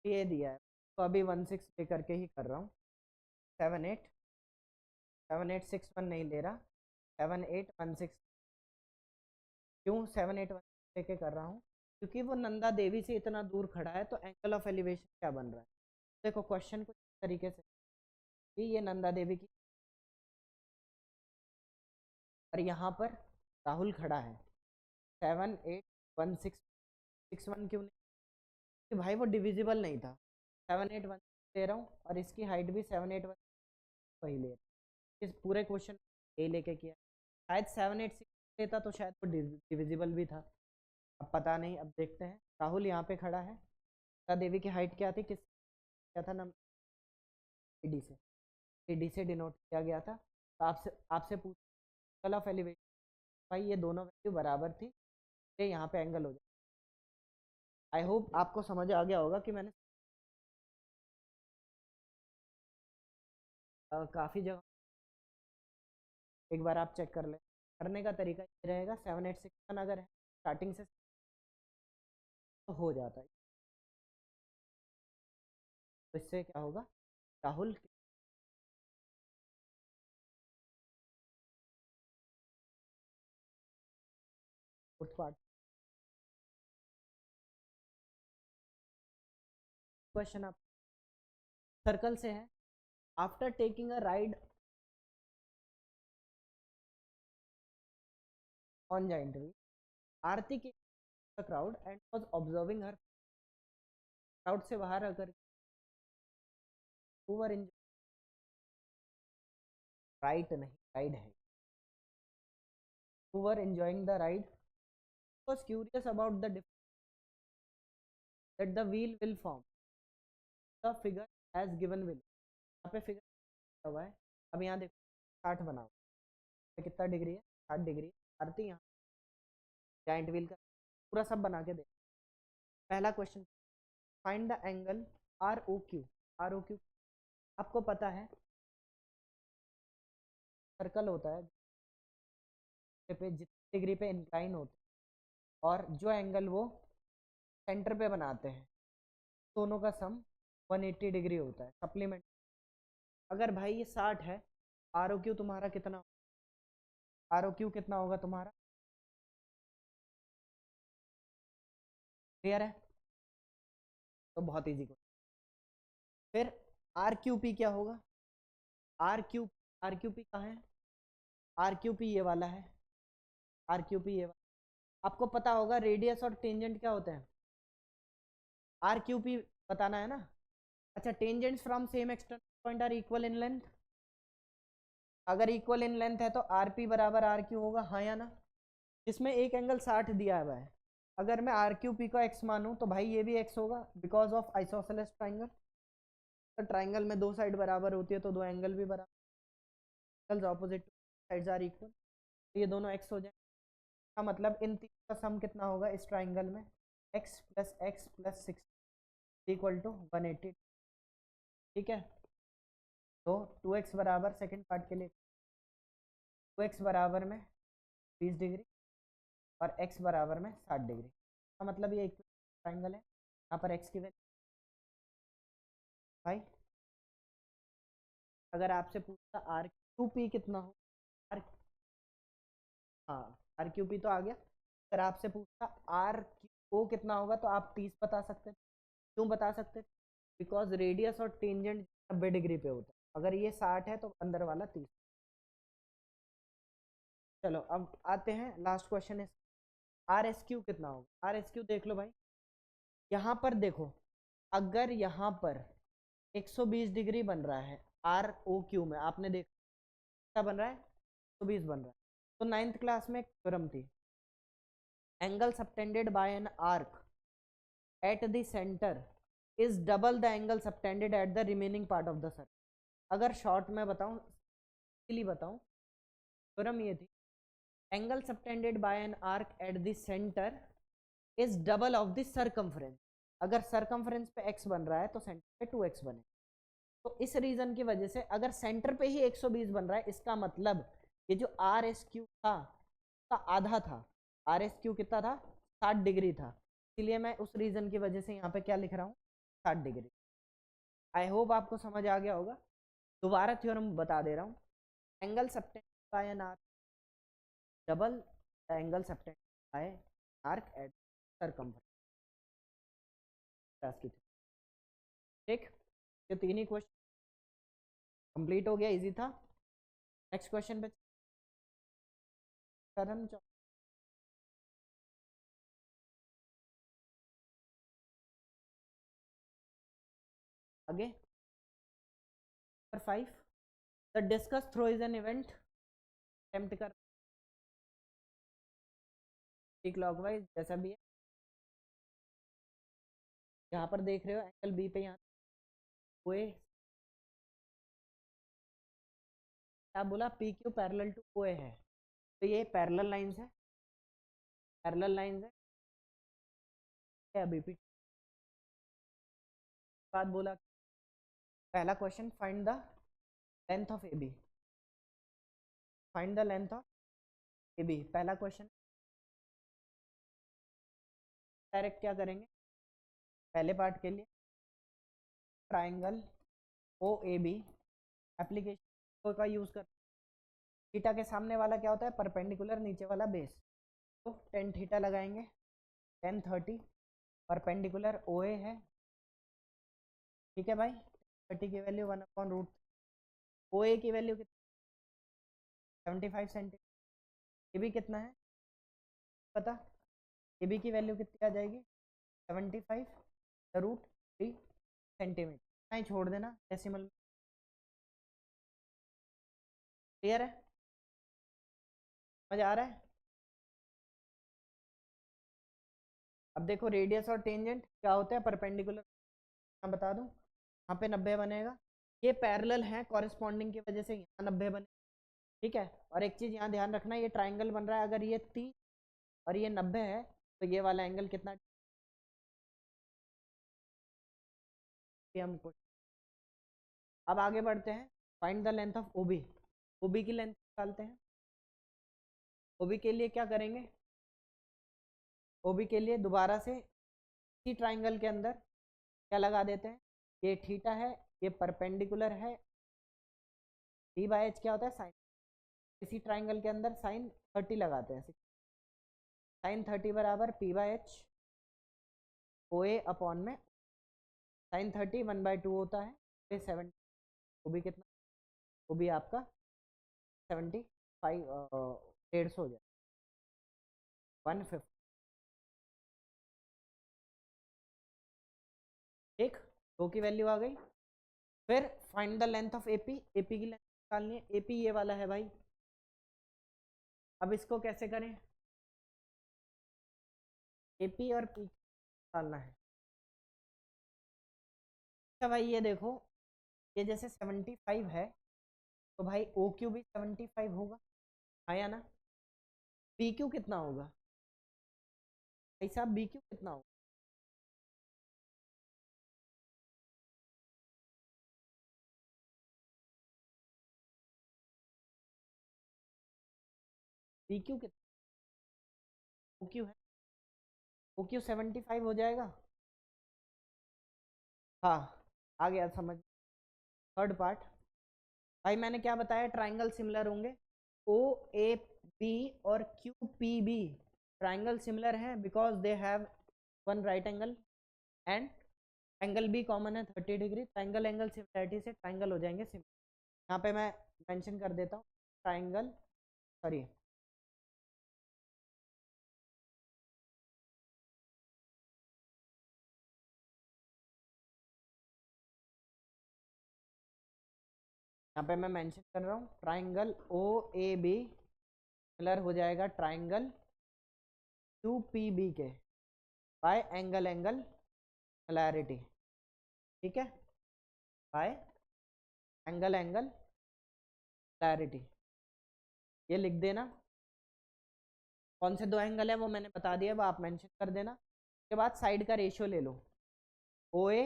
ये दिया है, तो अभी 16 लेकर के ही कर रहा हूँ, 7861 नहीं ले रहा, 7816। क्यों 781 लेके कर रहा हूँ, क्योंकि वो नंदा देवी से इतना दूर खड़ा है, तो एंगल ऑफ एलिवेशन क्या बन रहा है। देखो क्वेश्चन कुछ इस तरीके से, ये नंदा देवी की, और यहाँ पर राहुल खड़ा है। 781661 क्यों नहीं? कि भाई वो डिविजिबल नहीं था। 781 ले रहा हूँ और इसकी हाइट भी 781 वही ले रहा हूँ। इस पूरे क्वेश्चन ए लेके किया। शायद 786 लेता तो शायद वो डिविजिबल भी था, अब पता नहीं। अब देखते हैं। राहुल यहाँ पे खड़ा है। नंदा देवी की हाइट क्या थी, किस क्या था नंबर? डी से, डी से डिनोट किया गया था। तो आपसे पूछ एंगल ऑफ एलिवेशन, भाई ये दोनों वैल्यू बराबर थी, ये यहाँ पे एंगल हो जाए। आई होप आपको समझ आ गया होगा कि मैंने काफ़ी जगह, एक बार आप चेक कर लें। करने का तरीका ये रहेगा, 7861 अगर है स्टार्टिंग से तो हो जाता है। तो इससे क्या होगा, राहुल फोर्थ पार्ट क्वेश्चन आप सर्कल से है। After taking a ride on giant wheel, Aarti के crowd and was observing her. Crowd से बाहर अगर ओवर इन, राइट नहीं राइड है, over enjoying the ride, was curious about the difference that the wheel will form, the figure as given will। यहाँ पे figure हुआ है। अब यहाँ देखो 60 बनाओ, तो कितना डिग्री है, 60 डिग्री। आरती यहाँ जाइंट व्हील का पूरा सब बना के दे। पहला question, find the angle R O Q. R O Q आपको पता है, सर्कल होता है पे जितनी डिग्री पे इंक्लाइन होता है, और जो एंगल वो सेंटर पे बनाते हैं, दोनों का सम 180 डिग्री होता है। सप्लीमेंट अगर भाई ये 60 है, आर ओ क्यू तुम्हारा कितना, आर ओ क्यू कितना होगा तुम्हारा, क्लियर है? तो बहुत इजी क्वेश्चन। फिर आर क्यू पी क्या होगा, आर क्यू पी कहाँ है, आर क्यू पी ये वाला है, आर क्यू पी ये वाला। आपको पता होगा रेडियस और टेंजेंट क्या होते हैं, आर क्यू पी बताना है ना। अच्छा, tangents from same external point are equal in length. अगर इक्वल इन लेंथ है तो आर पी बराबर आर क्यू होगा, हाँ या ना? जिसमें एक एंगल 60 दिया हुआ है, अगर मैं आर क्यू पी का एक्स मानूं तो भाई ये भी एक्स होगा, बिकॉज ऑफ आइसोसेलेस ट्राइंगल। तो ट्राइंगल में दो साइड बराबर होती है तो दो एंगल भी बराबर, angles opposite sides are equal, तो ये दोनों एक्स हो जाए। का मतलब इन तीन का सम कितना होगा इस ट्राइंगल में, x प्लस 6 इक्वल टू 180। ठीक है, तो 2x बराबर, सेकेंड पार्ट के लिए 2x बराबर में 20 डिग्री और x बराबर में 60 डिग्री। का मतलब ये एक ट्राइंगल है। यहाँ पर x की वैल्यू, भाई अगर आपसे पूछता आर क्यू पी कितना हो, आर, हाँ आर क्यू पी तो आ गया। अगर आपसे पूछता आर ओ कितना होगा तो आप 30 बता सकते। क्यों बता सकते? बिकॉज रेडियस और टेंजेंट 90 डिग्री पे होता है। अगर ये 60 है तो अंदर वाला 30। चलो अब आते हैं, लास्ट क्वेश्चन है, आर एस क्यू कितना होगा। आर एस क्यू देख लो भाई, यहाँ पर देखो, अगर यहाँ पर 120 डिग्री बन रहा है आर ओ क्यू में, आपने देखा क्या बन रहा है, 120 बन रहा है। तो नाइन्थ क्लास में एक थ्योरम थी, angle subtended bye an arc at the centre is double the angle subtended at the remaining part of the circle. अगर शॉर्ट में बताऊं, इसीलिए बताऊं, थ्योरम ये थी, angle subtended bye an arc at the centre is double of the circumference. अगर circumference पे x बन रहा है तो सेंटर पे 2x बने। तो इस रीजन की वजह से अगर सेंटर पे ही 120 बन रहा है, इसका मतलब ये जो आर एस क्यू था का आधा था। आर एस क्यू कितना था, 60 डिग्री था। इसलिए मैं उस रीजन की वजह से यहाँ पे क्या लिख रहा हूँ, 60 डिग्री। आई होप आपको समझ आ गया होगा। दोबारा थ्योरम बता दे रहा हूँ, angle subtended bye an arc double the angle subtended bye arc eight circumference. ठीक, ये तीन ही क्वेश्चन कंप्लीट हो गया, इजी था। नेक्स्ट क्वेश्चन पे करण आगे। Number 5, the discus throw is an event. Attempt कर क्लॉकवाइज जैसा भी है। यहाँ पर देख रहे हो एंगल बी पे यहाँ ओए क्या बोला, पी क्यू पैरेलल टू ओए है, तो ये पैरेलल लाइंस है, पैरेलल लाइंस है। अभी भी बात बोला, पहला question find the length of A B, find the length of A B, पहला क्वेश्चन। डायरेक्ट क्या करेंगे पहले पार्ट के लिए, triangle O A B application का यूज कर। थीटा के सामने वाला क्या होता है, परपेंडिकुलर, नीचे वाला बेस, तो टेन थीटा लगाएंगे, 10 30 परपेंडिकुलर ओ ए है, ठीक है भाई। 30 की वैल्यू 1/√, ओ ए की वैल्यू कितनी, 75 सेंटीमीटर। ए बी कितना है पता, ए बी की वैल्यू कितनी आ जाएगी, 75√3 सेंटीमीटर। नहीं छोड़ देना डेसिमल। क्लियर है, मजा आ रहा है। अब देखो रेडियस और टेंजेंट क्या होता है, परपेंडिकुलर, मैं बता दूं, यहाँ पे 90 बनेगा, ये पैरेलल है कॉरेस्पॉन्डिंग की वजह से यहाँ 90 बने, ठीक है। और एक चीज यहाँ ध्यान रखना, ये ट्राइंगल बन रहा है, अगर ये 30 और ये 90 है तो ये वाला एंगल कितना, हम अब आगे बढ़ते हैं। Find the length of O B, O B की लेंथ निकालते हैं। ओबी के लिए क्या करेंगे, ओबी के लिए दोबारा से इसी ट्राइंगल के अंदर क्या लगा देते हैं, ये थीटा है, ये परपेंडिकुलर है, पी बाई एच क्या होता है साइन, इसी ट्राइंगल के अंदर साइन 30 लगाते हैं, साइन 30 बराबर P by H O A upon में साइन 30 1/2 होता है, ये 70, वो भी कितना, वो भी आपका 75, 150 हो जाए, 150, ठीक, दो की वैल्यू आ गई। फिर find the length of AP, AP की लेंथ निकालनी है, एपी ये वाला है भाई। अब इसको कैसे करें, एपी और पी निकालना है। अच्छा भाई ये देखो, ये जैसे 75 है तो भाई ओ क्यू भी 75 होगा, आया ना। पी क्यू कितना होगा भाई साहब, बी क्यू कितना होगा, बी क्यू कितना, ओ क्यू है, ओ क्यू 75 हो जाएगा। हाँ आ गया समझ। थर्ड पार्ट, भाई मैंने क्या बताया, ट्राइंगल सिमिलर होंगे, ओ ए बी और Q P B triangle similar हैं because they have one right angle and angle B common है 30 डिग्री, ट्राइंगल एंगल सिमिलरिटी से ट्राइंगल हो जाएंगे सिमिलर। यहाँ पे मैं मेंशन कर देता हूँ ट्राइंगल, सॉरी यहाँ पे मैं मेंशन कर रहा हूँ triangle O A B similar हो जाएगा ट्राइंगल क्यू पी बी के बाय एंगल एंगल सिमिलरिटी, ठीक है, बाय एंगल एंगल सिमिलरिटी, ये लिख देना। कौन से दो एंगल है वो मैंने बता दिया, वो आप मेंशन कर देना। उसके बाद साइड का रेशियो ले लो, ओ ए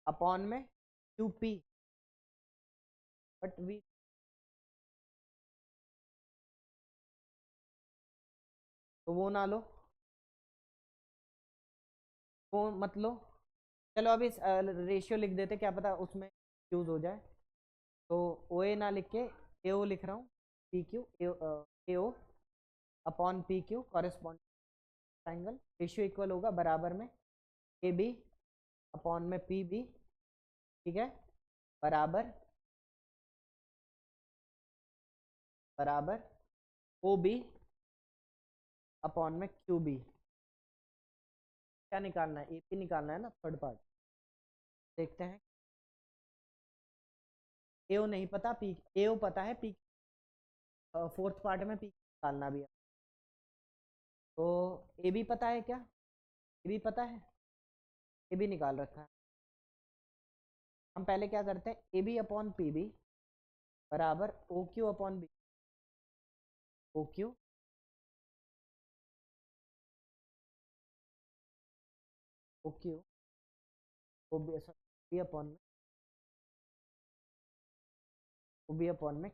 अपॉन में क्यू पी, बट वी तो वो ना लो, वो मत लो, चलो अभी रेशियो लिख देते, क्या पता उसमें यूज हो जाए। तो ओ ए ना लिख के ए ओ लिख रहा हूँ, P Q A O upon P Q correspond triangle, ratio equal होगा बराबर में ए बी अपॉन में पी बी, ठीक है, बराबर बराबर ओ बी अपॉन में क्यू बी। क्या निकालना है? ए पी निकालना है ना, थर्ड पार्ट। देखते हैं। ए ओ नहीं पता, पी ए ओ पता है, पी फोर्थ पार्ट में पी निकालना भी है। तो ए बी पता है क्या? ए बी पता है, ए बी निकाल रखा है। हम पहले क्या करते हैं, A B upon P B बराबर O Q upon B. O Q O Q O B upon में ओ बी अपॉन में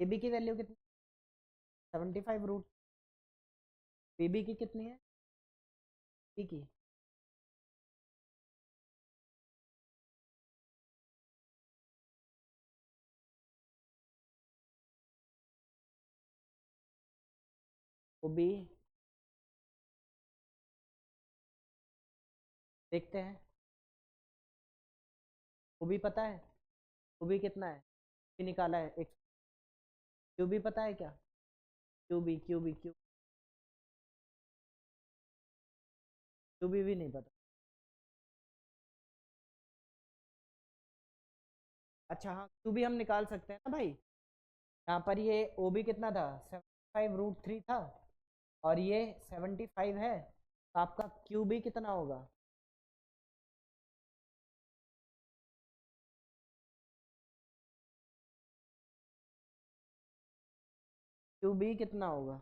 ए बी की वैल्यू कितनी? 75 रूट। पी बी की कितनी है? पी की ओ बी देखते हैं। ओ बी पता है, ओ बी कितना है? पी निकाला है एक। क्यू बी पता है क्या? क्यू बी भी नहीं पता। अच्छा हाँ, क्यू बी हम निकाल सकते हैं ना भाई। यहाँ पर ये ओ बी कितना था? 75 रूट 3 था, और ये 75 है, तो आपका क्यू बी कितना होगा? क्यू बी कितना होगा?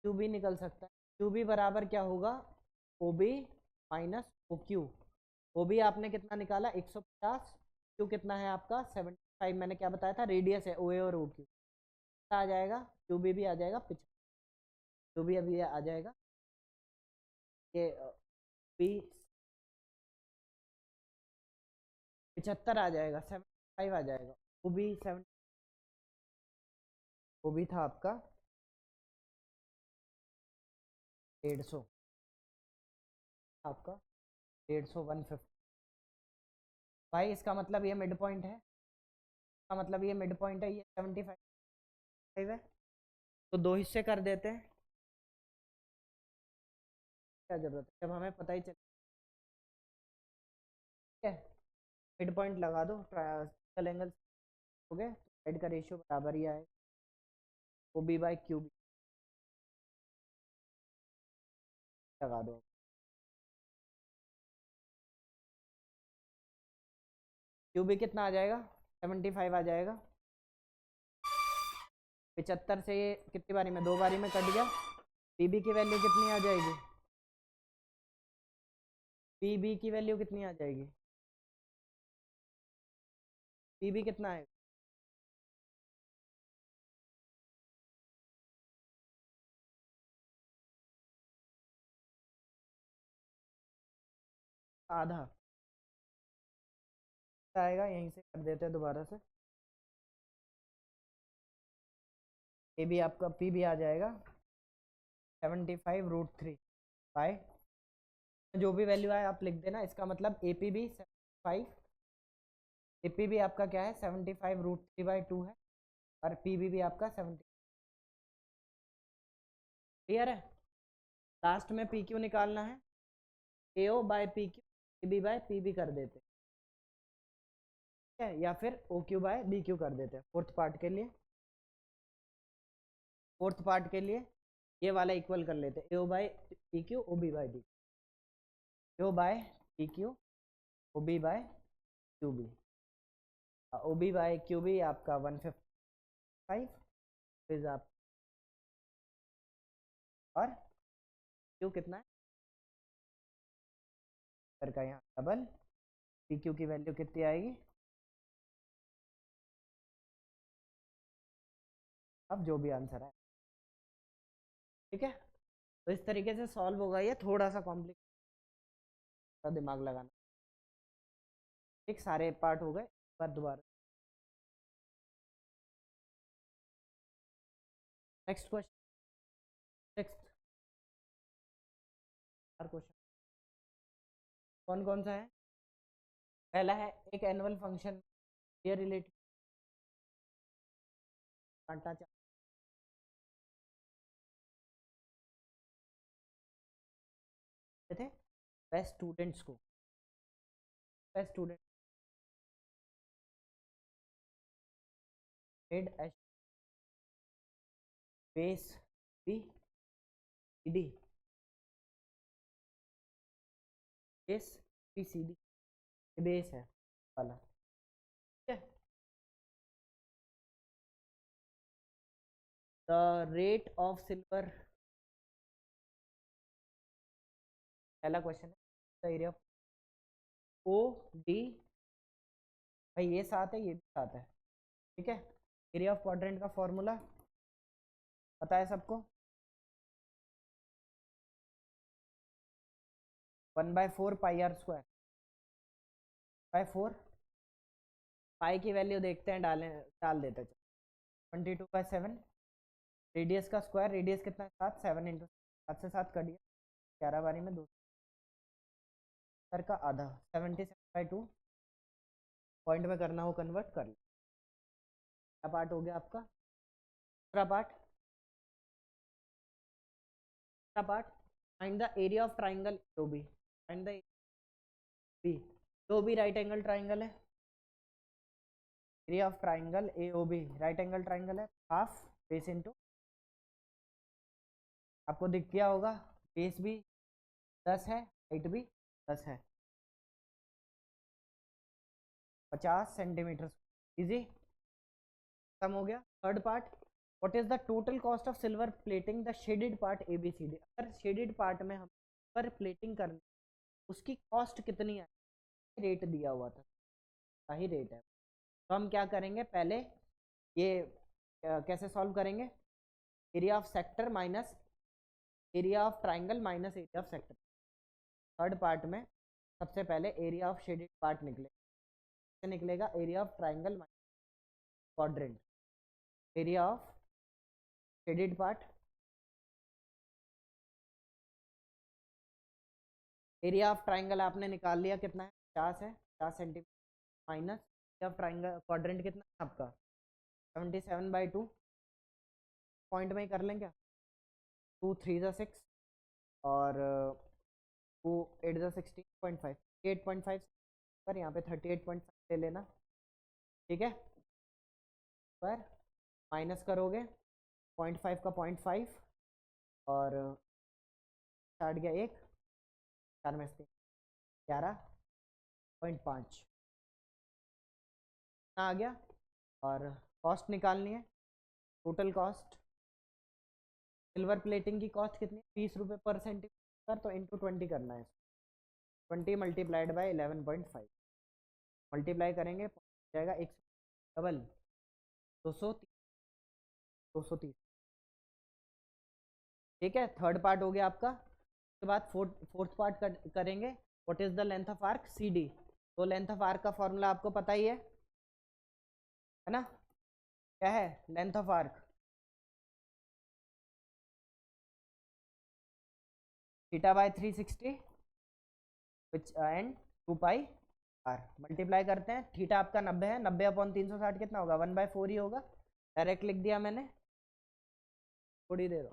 क्यू बी निकल सकता है। क्यू बी बराबर क्या होगा? O B minus O Q. O B आपने कितना निकाला? 150। क्यू कितना है आपका? 75। मैंने क्या बताया था? रेडियस है ओ ए और ओ क्यू। आ जाएगा क्यू बी भी आ जाएगा, क्यू बी अभी आ जाएगा। ये बी 75 आ जाएगा, 75 आ जाएगा। वो भी 7, वो भी था आपका 150। आपका 150 150। भाई इसका मतलब ये मिड पॉइंट है, इसका मतलब ये मिड पॉइंट है, ये 75 है। तो दो हिस्से कर देते हैं। क्या जरूरत है, जब हमें पता ही चले। ठीक है, मिड पॉइंट लगा दो, ट्रायंगल एंगल हो गए, साइड का रेशियो बराबर ही आएगा। O B by Q B लगा दो। क्यू बी कितना आ जाएगा? 75 आ जाएगा। 75 से ये कितनी बारी में? दो बारी में कट गया। पी बी की वैल्यू कितनी आ जाएगी? पी बी की वैल्यू कितनी आ जाएगी? पी बी कितना है? आधा आएगा। यहीं से कर देते हैं दोबारा से। ए बी आपका पी भी आ जाएगा 75 रूट 3 बाय, जो भी वैल्यू आए आप लिख देना। इसका मतलब ए पी भी 75, ए पी भी आपका क्या है? 75 रूट 3/2 है, और पी बी भी आपका 70। क्लियर है? लास्ट में पी क्यू निकालना है। A O by P Q, A B by P B कर देते हैं, या फिर O Q by B Q कर देते हैं फोर्थ पार्ट के लिए। फोर्थ पार्ट के लिए ये वाला इक्वल कर लेते हैं, A O by P Q, O B by D. A O by P Q, O B by Q B. O B by Q B आपका 155 फिर आप, और क्यू कितना है करका यहाँ डबल। पी क्यू की वैल्यू कितनी आएगी? अब जो भी आंसर है। ठीक है, तो इस तरीके से सॉल्व होगा। ये थोड़ा सा कॉम्प्लिकेट, दिमाग लगाना। ठीक, सारे पार्ट हो गए, एक बार दोबारा। नेक्स्ट क्वेश्चन, नेक्स्ट क्वेश्चन कौन कौन सा है? पहला है एक एनुअल फंक्शन ये रिलेटेड, कांटा थे बेस्ट स्टूडेंट्स को, best student head H base B D base B C D, base है वाला, ठीक है। द रेट ऑफ सिल्वर, पहला क्वेश्चन है, the area of O D, भाई ये साथ है ये भी साथ है, ठीक है। एरिया ऑफ क्वाड्रेंट का फॉर्मूला पता है सबको, 1/4 पाई आर स्क्वायर बाय 4, पाई की वैल्यू देखते हैं, डाल देते हैं, 22/7, रेडियस का स्क्वायर, रेडियस कितना है 7, 7 इंटू 7 से 7 कट गया, 11 बारी में 2 सर का आधा, 77/2, पॉइंट में करना हो कन्वर्ट कर लो। क्या पार्ट हो गया आपका, दूसरा part, part find the area of triangle O B, find the B, O B right angle triangle है, area of triangle A O B right angle triangle है, हाफ बेस इंटू, आपको दिख गया होगा, बेस भी 10 है, हाइट भी 10 है, 50 सेंटीमीटर, इजी, खत्म हो गया। Third part, what is the total cost of silver plating the shaded part A B C D, अगर शेडेड पार्ट में हम सिल्वर प्लेटिंग करनी उसकी कॉस्ट कितनी है, रेट दिया हुआ था, सही रेट है। तो हम क्या करेंगे, पहले ये कैसे सॉल्व करेंगे, area of sector minus area of triangle minus area of sector, third part में सबसे पहले एरिया ऑफ शेडेड पार्ट निकलेगा, निकलेगा area of triangle minus quadrant, area of shaded part, area of triangle आपने निकाल लिया कितना है 50 है, 50 centimetre, minus area of triangle quadrant कितना है आपका 77/2, पॉइंट में ही कर लें क्या, 2 3 6 और 2 8 16.5, 8.5 पर यहाँ पे 38.5 ले लेना, ठीक है। पर माइनस करोगे 0.5 का 0.5 और 60 गया 1, 4 में से 11.5 आ गया, और कॉस्ट निकालनी है, टोटल कॉस्ट सिल्वर प्लेटिंग की कॉस्ट कितनी है 20 रुपये पर सेंटीमीटर, तो इंटू 20 करना है, 20 मल्टीप्लाइड बाई 11.5, मल्टीप्लाई करेंगे जाएगा 1 डबल 230, ठीक है। थर्ड पार्ट हो गया आपका, उसके बाद फोर्थ पार्ट करेंगे, what is the length of arc C D, तो लेंथ ऑफ आर्क का फॉर्मूला आपको पता ही है ना, क्या है length of arc, theta by 360 which and 2 pi R, multiply करते हैं, थीटा आपका 90 है, 90/360 कितना होगा 1/4 ही होगा, डायरेक्ट लिख दिया मैंने, थोड़ी देर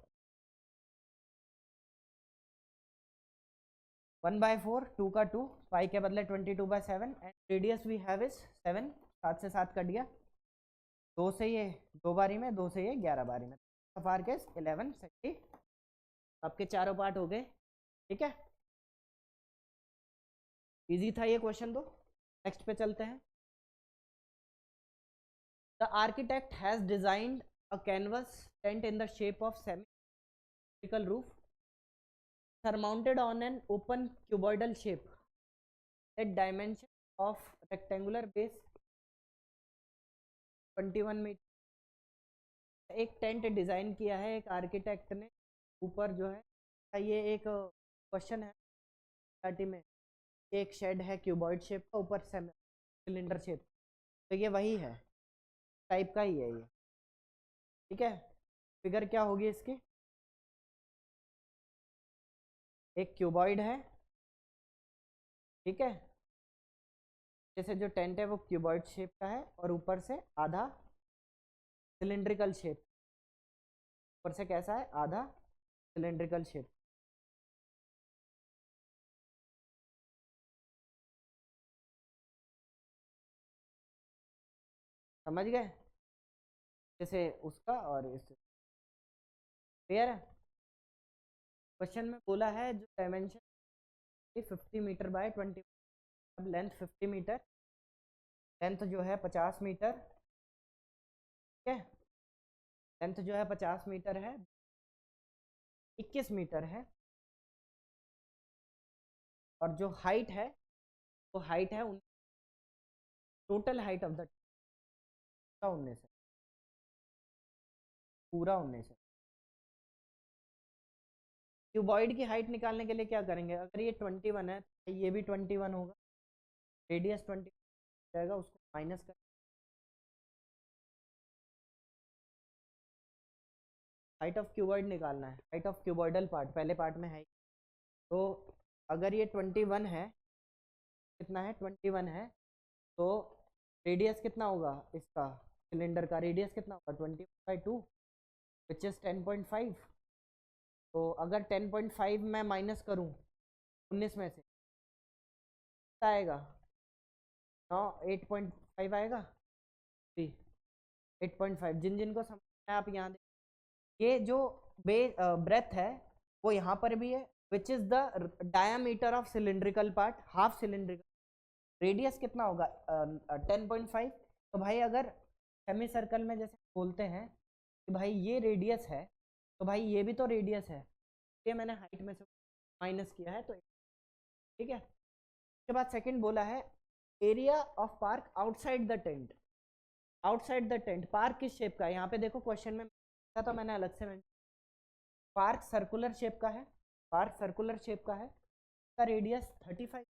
1/4, 2 का 2, पाई के बदले 22/7, and radius we have is 7, 7 से 7 कट गया, 2 से ये 2 बारी में, 2 से ये 11 बारी में, सफार के 11 सेंटी, आपके चारों पार्ट हो गए, ठीक है। इजी था ये क्वेश्चन, दो नेक्स्ट पे चलते हैं। The architect has designed a canvas tent in the shape of semi roof surmounted on an open cuboidal shape at dimension of rectangular base 21 metre, एक टेंट डिज़ाइन किया है एक आर्किटेक्ट ने, ऊपर जो है ये एक क्वेश्चन है पार्टी में, एक शेड है क्यूबॉइड शेप का, ऊपर सिलेंडर शेप, तो ये वही है, टाइप का ही है ये, ठीक है। फिगर क्या होगी इसकी, एक क्यूबॉइड है, ठीक है, जैसे जो टेंट है वो क्यूबॉइड शेप का है, और ऊपर से आधा सिलेंड्रिकल शेप, ऊपर से कैसा है, आधा सिलेंड्रिकल शेप। समझ गए, जैसे उसका और इस, क्लियर है। क्वेश्चन में बोला है जो डायमेंशन 50 मीटर बाय 20, अब लेंथ 50 मीटर, लेंथ जो है 50 मीटर, ठीक है, लेंथ जो है 50 मीटर है, 21 मीटर है, और जो हाइट है वो हाइट है टोटल हाइट ऑफ द 19 है, पूरा 19 है। क्यूबॉइड की हाइट निकालने के लिए क्या करेंगे, अगर ये 21 है तो ये भी 21 होगा, रेडियस 20 जाएगा, उसको माइनस कर, हाइट ऑफ क्यूबॉइड निकालना है, हाइट ऑफ क्यूबॉइडल पार्ट पहले पार्ट में है। तो अगर ये 21 है, कितना है 21 है, तो रेडियस कितना होगा इसका, सिलेंडर का रेडियस कितना होगा 20/2 विच इज 10.5। तो अगर 10.5 मैं माइनस करूँ 19 में से, कितना आएगा, 8.5 आएगा, 8.5। जिन जिन को समझना है आप यहाँ, ये जो ब्रेथ है वो यहाँ पर भी है, which is the diameter of cylindrical part, half cylindrical, radius कितना होगा 10.5। तो भाई अगर सेमी सर्कल में जैसे बोलते हैं कि भाई ये रेडियस है, तो भाई ये भी तो रेडियस है, ये मैंने हाइट में से माइनस किया है, तो ठीक है। उसके बाद सेकंड बोला है area of park outside the tent, outside the tent park किस शेप का है, यहाँ पे देखो क्वेश्चन में तो मैंने अलग से पार्क सर्कुलर शेप का है, पार्क सर्कुलर शेप का है, का रेडियस 35,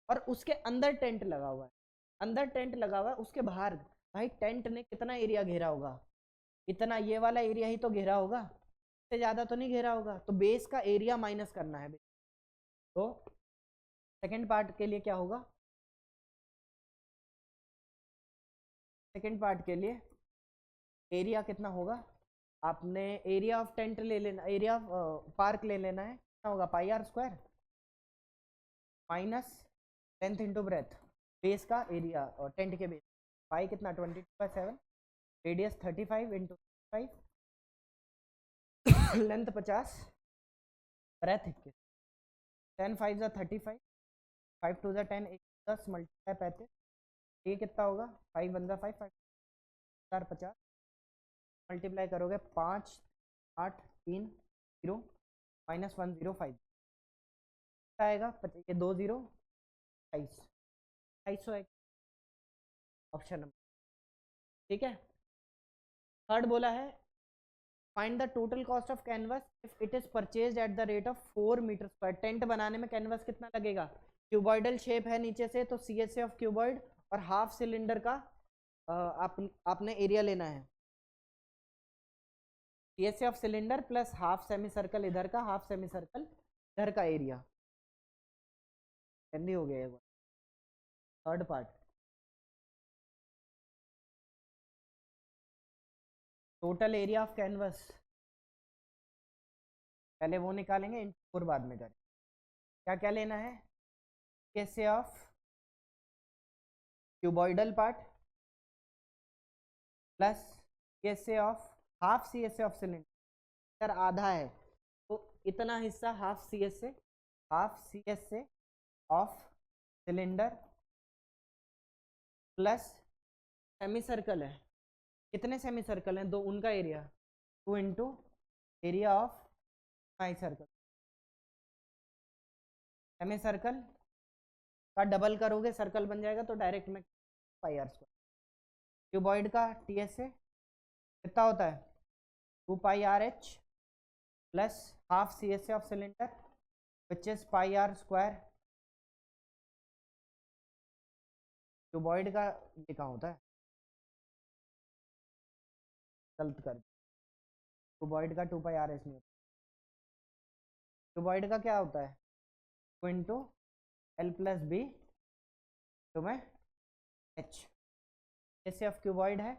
और उसके अंदर टेंट लगा हुआ है, अंदर टेंट लगा हुआ है, उसके बाहर भाई टेंट ने कितना एरिया घेरा होगा, इतना, ये वाला एरिया ही तो घेरा होगा, इससे ज़्यादा तो नहीं घेरा होगा, तो बेस का एरिया माइनस करना है। तो सेकंड पार्ट के लिए क्या होगा, सेकंड पार्ट के लिए एरिया कितना होगा, आपने एरिया ऑफ टेंट ले लेना, एरिया ऑफ पार्क ले लेना है, कितना होगा πr² minus length into breadth, base का एरिया और टेंट के बेस, पाई कितना 22/7, radius 35 into 5, length 50, breadth 21, 10 5 35, 5 2 10, 10 multiply 35, ये कितना होगा 5 1 5 5 4 50, मल्टीप्लाई करोगे 5 8 3 0 -105 आएगा, ये 2 0 22 22 ऑप्शन नंबर, ठीक है। थर्ड बोला है find the total cost of canvas if it is purchased at the rate of 4 metre square, tent बनाने में कैनवस कितना लगेगा, क्यूबॉइडल शेप है नीचे से, तो CSA ऑफ क्यूबॉइड और हाफ सिलेंडर का आपने एरिया लेना है, CSA of cylinder plus half semi circle इधर का, हाफ सेमी सर्कल इधर का एरिया, हो गया एक बार। Third part total area of canvas, पहले वो निकालेंगे, और बाद में करें। क्या क्या लेना है, CSA of cuboidal part plus CSA of half CSA of cylinder, आधा है तो इतना हिस्सा half CSA of cylinder plus semi circle है, कितने सेमी सर्कल हैं, दो, उनका area 2 into area of my circle, semi circle का डबल करोगे सर्कल बन जाएगा, तो डायरेक्ट में πr², क्यूबॉइड का TSA कितना होता है 2πrh plus half CSA of cylinder which is πr², cuboid का ये कहाँ होता है, गलत कर, क्यूबॉइड का 2πrh नहीं होता, क्यूबॉइड का क्या होता है 2 इंटू L+B तो मैं H, CSA ऑफ क्यूबॉइड है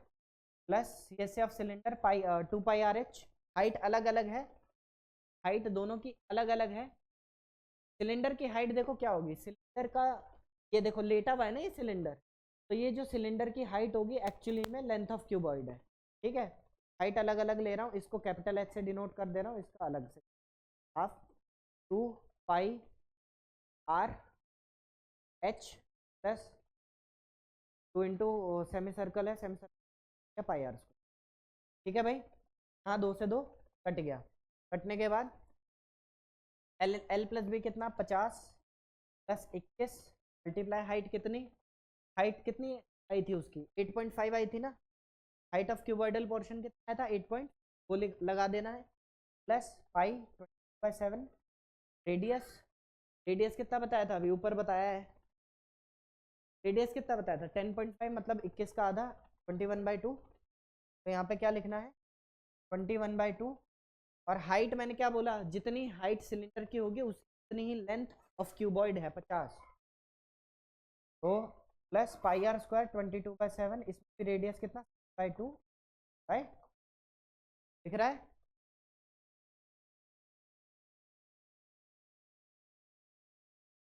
plus CSA of cylinder pi 2 π RH। Height अलग अलग है, हाइट दोनों की अलग अलग है। सिलेंडर की हाइट देखो क्या होगी, सिलेंडर का ये देखो लेटा हुआ है ना ये सिलेंडर, तो ये जो सिलेंडर की हाइट होगी एक्चुअली में लेंथ ऑफ क्यूबॉइड है। ठीक है, हाइट अलग अलग ले रहा हूँ, इसको कैपिटल H से डिनोट कर दे रहा हूँ, इसका अलग से half 2 π RH plus 2 into semi circle है, सेमी सर्कल πr। ठीक है भाई, हाँ 2 से 2 कट गया। कटने के बाद L प्लस बी कितना 50 प्लस 21 मल्टीप्लाई हाइट कितनी, हाइट कितनी आई थी उसकी 8.5 आई थी ना। हाइट ऑफ क्यूबॉइडल पोर्शन कितना आया था 8 पॉइंट, वो लगा देना है। प्लस π/7 रेडियस, रेडियस कितना बताया था अभी ऊपर बताया है, रेडियस कितना बताया था 10.5 मतलब 21 का आधा 21/2। तो यहाँ पे क्या लिखना है 21/2। और हाइट मैंने क्या बोला, जितनी हाइट सिलेंडर की होगी उतनी ही लेंथ ऑफ क्यूबॉइड है 50। तो प्लस πr² 22/7, इसमें रेडियस कितना 2 बाय, दिख रहा है।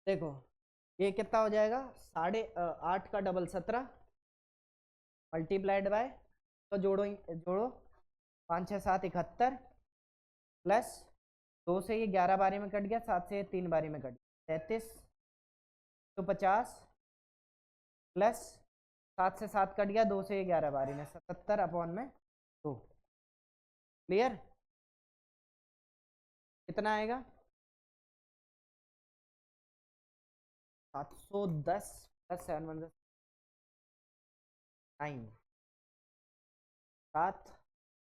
देखो ये कितना हो जाएगा 8.5 का डबल 17 मल्टीप्लाइड बाय, तो जोड़ो जोड़ो 5 6 7 71 प्लस 2 से ये 11 बारी में कट गया, 7 से ये 3 बारी में कट गया 33 तो 50 प्लस 7 से 7 कट गया, 2 से ये 11 बारी में 77/2। क्लियर, कितना आएगा 710 प्लस 7 1 9 7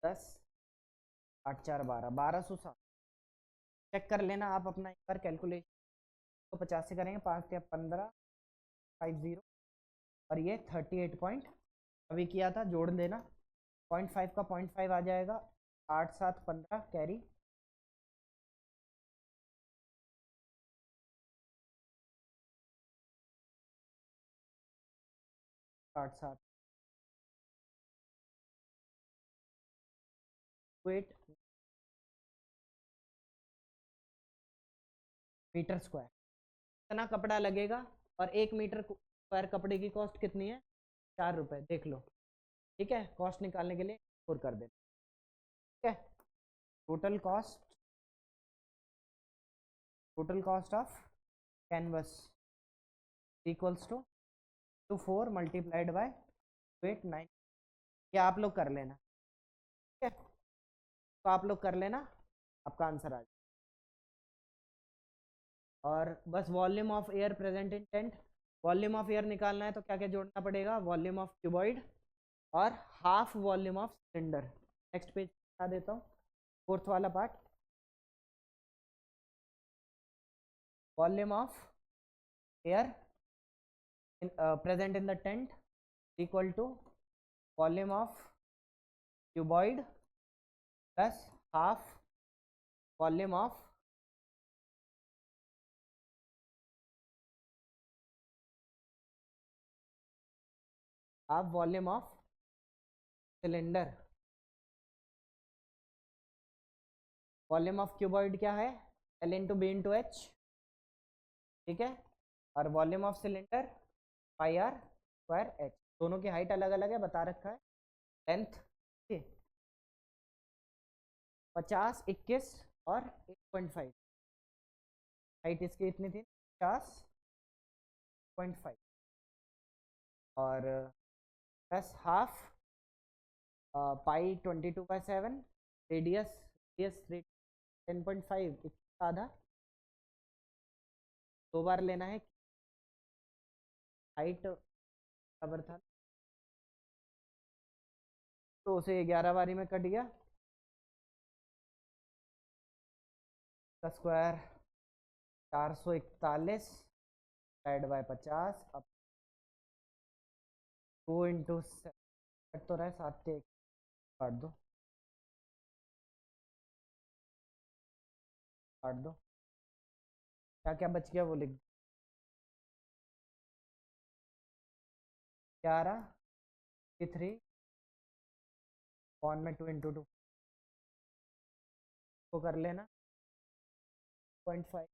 10 8 4 12 1207। चेक कर लेना आप अपना एक बार कैलकुलेशन, तो 50 से करेंगे 5 या 15 50 और ये 38 पॉइंट अभी किया था, जोड़ देना 0.5 का 0.5 आ जाएगा 8 7 15 कैरी 8 7 8 मीटर स्क्वायर। इतना कपड़ा लगेगा और 1 मीटर स्क्वायर कपड़े की कॉस्ट कितनी है 4 रुपये, देख लो। ठीक है, कॉस्ट निकालने के लिए और कर देना। ठीक है, total cost of canvas equals to 4 multiplied by 8 9। ये आप लोग कर लेना। ठीक है, तो आप लोग कर लेना, आपका आंसर आ जाए। और बस volume of air present in tent, volume of air निकालना है तो क्या क्या जोड़ना पड़ेगा, वॉल्यूम ऑफ क्यूबॉइड और half volume of cylinder. Next page बता देता हूँ, फोर्थ वाला part, volume of air present in the tent equal to volume of cuboid plus half volume of cylinder. Volume of cuboid क्या है L/B/H। ठीक है, और वॉल्यूम ऑफ सिलेंडर πr²H। दोनों की हाइट अलग अलग है बता रखा है, लेंथ 50 21 और 8.5, हाइट इसकी इतनी थी 50.5 और प्लस हाफ π22/7 रेडियस, 10.5 आधा, 2 बार लेना है, हाइट बराबर था 2 से 11 बारी में कट गया, का स्क्वायर 441 डिवाइड बाय 50 अब 2 इंटू कट तो रहा है 7 के काट दो, क्या क्या बच गया वो लिख 11 3 अपॉन में 2 × 2 को कर लेना 0.5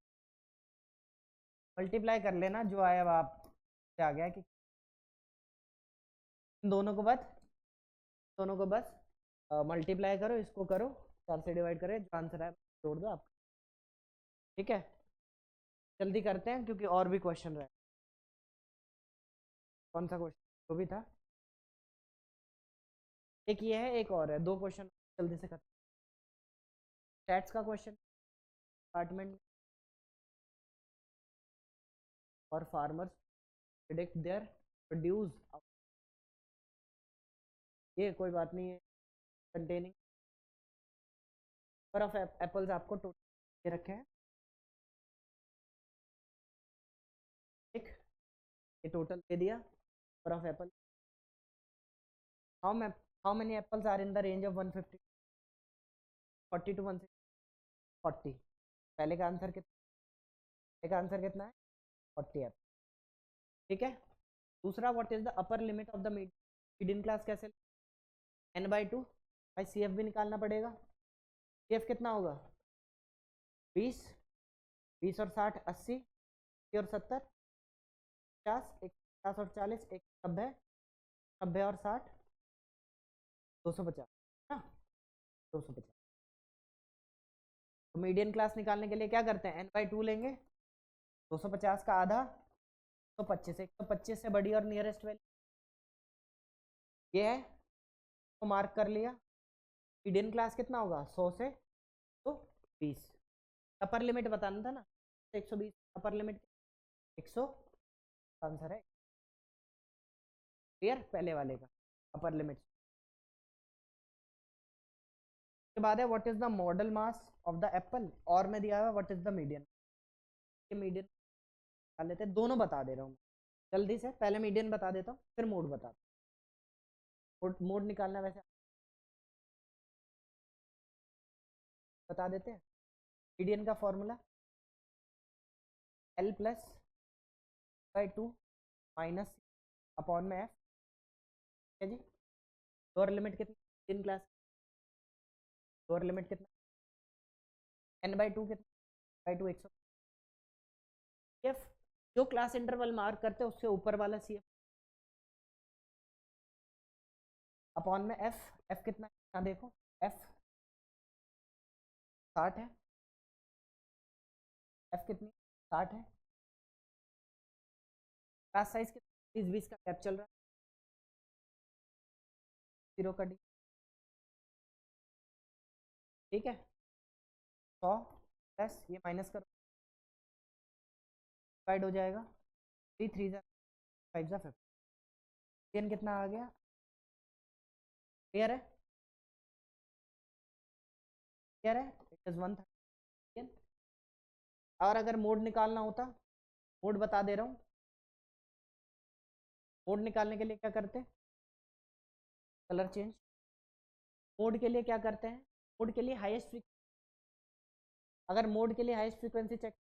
मल्टीप्लाई कर लेना, जो आया अब आप आ गया कि दोनों को बस मल्टीप्लाई करो, इसको करो 4 से डिवाइड करें, जो आंसर है जोड़ दो आप। ठीक है, जल्दी करते हैं क्योंकि और भी क्वेश्चन रहे। कौन सा क्वेश्चन जो भी था, एक ये है एक और है, 2 क्वेश्चन जल्दी से करते हैं। स्टैट्स का क्वेश्चन, डिपार्टमेंट और फार्मर्स प्रिडिक्ट देयर प्रोड्यूस, ये कोई बात नहीं है, कंटेनिंग नंबर ऑफ एप्पल्स आपको टोटल रखे हैं। ठीक, ये टोटल दे दिया number of apple, how many apples are in the range of 150 40 to 140। पहले का आंसर कितना है 40 एप्पल। ठीक है, दूसरा what is the upper limit of the median class, कैसे n/2, भाई CF भी निकालना पड़ेगा। CF कितना होगा 20, 20 और 60 80, 80 और 70 50, 50 और 40 एक 90, 90 और 60 250 ना, 250। तो मीडियन क्लास निकालने के लिए क्या करते हैं, n/2 लेंगे, 250 का आधा 125, 125 से बड़ी और नियरेस्ट वैल्यू ये है, तो मार्क कर लिया। मीडियन क्लास कितना होगा 100 से तो 20, अपर लिमिट बताना था ना, 120 अपर लिमिट 100, आंसर है क्लियर, पहले वाले का अपर लिमिट। के बाद है what is the model mass of the Apple, और में दिया हुआ what is the median, median निकाल लेते हैं, दोनों बता दे रहा हूँ जल्दी से, पहले मीडियन बता देता हूँ फिर मोड मोड निकालना वैसे बता देते हैं। मीडियन का फॉर्मूला L+/2 माइनस अपॉन में F, है जी। लोअर लिमिट कितनी मीडियन क्लास, लोअर लिमिट कितना n/2 कितना n/2 100। CF जो क्लास इंटरवल मार्क करते हैं उससे ऊपर वाला CF अपॉन में F कितना है देखो, F 60 है, F कितनी 60 है, क्लास साइज कितना 20 का गैप चल रहा है, 0 का D। ठीक है, 100 प्लस ये माइनस करो, डिवाइड हो जाएगा, 3 3 5 50, कितना आ गया, क्लियर है, क्लियर है, इट इज 130। और अगर मोड निकालना होता, मोड बता दे रहा हूँ, मोड निकालने के लिए क्या करते हैं, कलर चेंज, मोड के लिए क्या करते हैं, मोड के लिए हाईएस्ट फ्रीक्वेंसी, अगर मोड के लिए हाईएस्ट फ्रीक्वेंसी चेक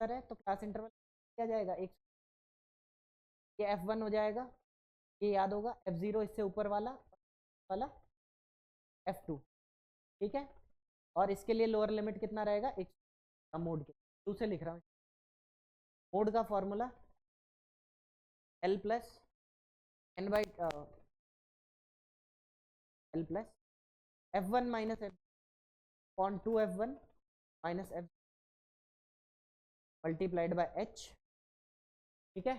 करें तो क्लास इंटरवल क्या जाएगा, एक ये F1 हो जाएगा, ये याद होगा, F0 इससे ऊपर वाला F2। ठीक है, और इसके लिए लोअर लिमिट कितना रहेगा, एक मोड के दूसरे लिख रहा हूँ, मोड का formula L+F1 minus F/2 minus F multiplied by H। ठीक है,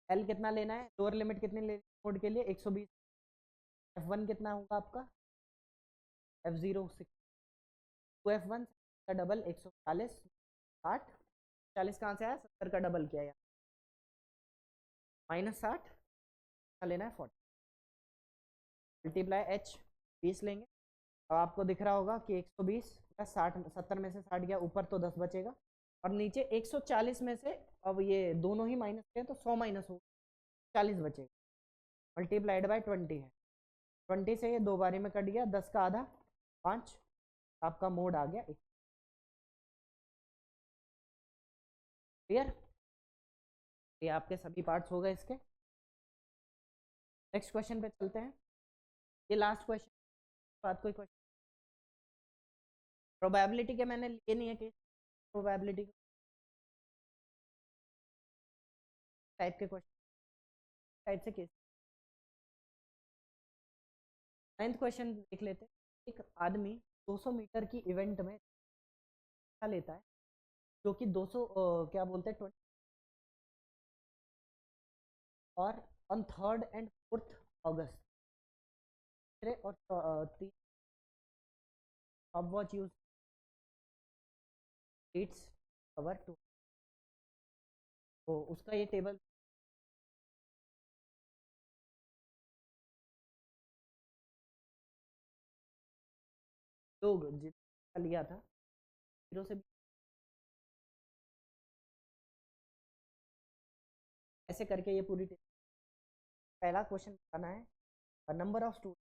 L कितना लेना है, लोअर लिमिट कितनी लेनी है मोड के लिए 120, F1 कितना होगा आपका F0 6, 2F1 का डबल 140, 60 40 कहाँ से आया 70 का डबल किया यार, माइनस 60 का लेना है 40 मल्टीप्लाई H 20 लेंगे। अब आपको दिख रहा होगा कि 120 का 60 70 में से 60 गया ऊपर तो 10 बचेगा, और नीचे 140 में से अब ये दोनों ही माइनस हैं तो 100 माइनस हो 40 बचेगा, मल्टीप्लाइड बाय 20 है, 20 से ये 2 बारी में कट गया, 10 का आधा 5, आपका मोड आ गया 1। क्लियर, ये आपके सभी पार्ट्स हो गए इसके। नेक्स्ट क्वेश्चन पे चलते हैं। ये लास्ट क्वेश्चन, बात कोई क्वेश्चन प्रोबेबिलिटी के मैंने लिए नहीं है कि प्रोबेबिलिटी टाइप के क्वेश्चन टाइप से केस। 9th क्वेश्चन देख लेते हैं। एक आदमी 200 मीटर की इवेंट में हिस्सा लेता है, जो कि 200 क्या बोलते हैं 20, और ऑन 3rd and 4th अगस्त और 3 watch use its cover to, तो उसका ये टेबल लोग जितना लिया था 0 से ऐसे करके ये पूरी पहला क्वेश्चन बताना है। Number of student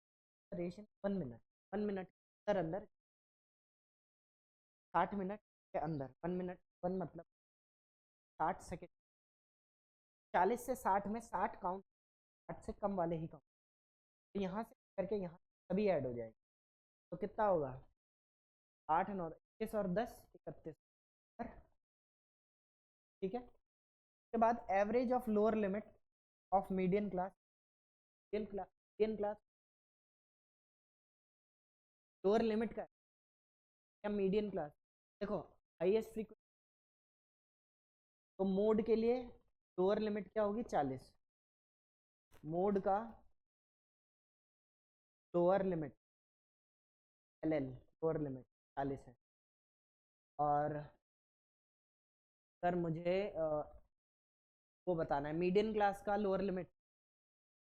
ration 1 minute, 1 minute अंदर अंदर 60 मिनट के अंदर 1 मिनट 1 मतलब 60 सेकेंड। 40 से 60 में 60 काउंट, 60 से कम वाले ही काउंट, तो यहाँ से करके यहाँ सभी ऐड हो जाएगी। तो कितना होगा 8 9 21 और 10 31। ठीक है, उसके बाद average of lower limit of median class, median class lower limit का या मीडियन क्लास। देखो हाईएस्ट फ्रीक्वेंसी, तो मोड के लिए लोअर लिमिट क्या होगी 40, मोड का lower limit LL lower limit 40 है। और सर मुझे वो बताना है मीडियन क्लास का लोअर लिमिट,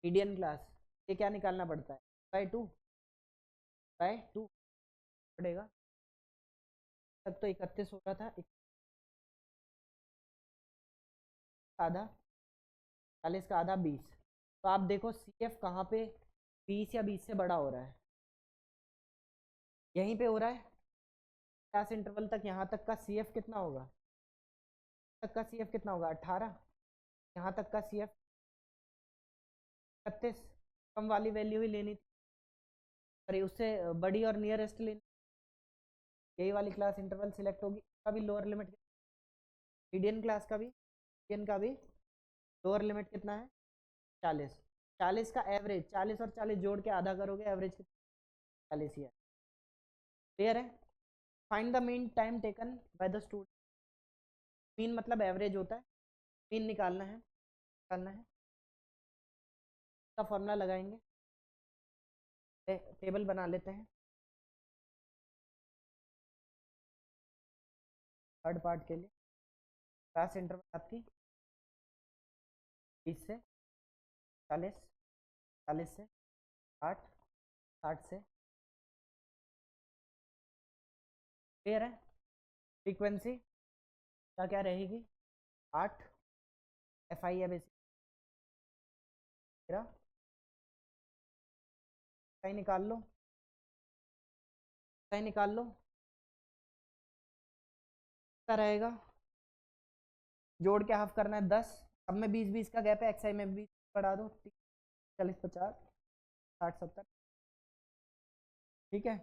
मीडियन क्लास ये क्या निकालना पड़ता है बाय टू पड़ेगा। तक तो 31 हो रहा था, आधा 40 का आधा 20, तो आप देखो CF कहाँ पे 20 या 20 से बड़ा हो रहा है, यहीं पे हो रहा है। क्लास इंटरवल तक यहाँ तक का CF कितना होगा, तक का CF कितना होगा 18, यहाँ तक का CF 31, कम वाली वैल्यू ही लेनी थी, अरे उससे बड़ी और नियरेस्ट लेनी, यही वाली क्लास इंटरवल सिलेक्ट होगी। इसका भी लोअर लिमिट, मीडियन क्लास का भी, मीडियन का भी लोअर लिमिट कितना है 40, 40 का एवरेज, 40 और 40 जोड़ के आधा करोगे एवरेज 40 ही है। क्लियर है। Find the mean time taken by the student, mean मतलब एवरेज होता है, मीन निकालना है का फॉर्मूला लगाएंगे, टेबल बना लेते हैं। थर्ड पार्ट के लिए क्लास इंटरवल आपकी 20 से 40, 40 से 60, 60 से, क्लियर है। फ्रीक्वेंसी क्या क्या रहेगी 8, FI है बेसिक सही निकाल लो, सही निकाल लो, क्या रहेगा, जोड़ के हाफ करना है 10, अब में 20 20 का गैप है, XI में 20 बढ़ा दो 40 50 60 70। ठीक है,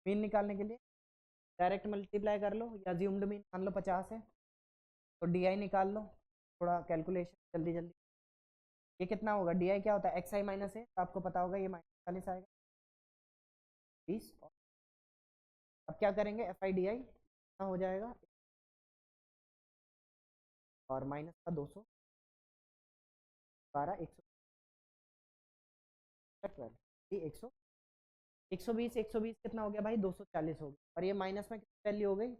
मीन निकालने के लिए डायरेक्ट मल्टीप्लाई कर लो या अज्यूम्ड मीन मान लो 50 है, तो DI निकाल लो, थोड़ा कैलकुलेशन जल्दी जल्दी। ये कितना होगा DI क्या होता है XI माइनस है, तो आपको पता होगा ये -40 आएगा 20। अब क्या करेंगे FI DI कितना हो जाएगा, और माइनस का 200 12 100 120 120 कितना हो गया भाई 240 हो गया, और ये माइनस में कितनी वैल्यू हो गई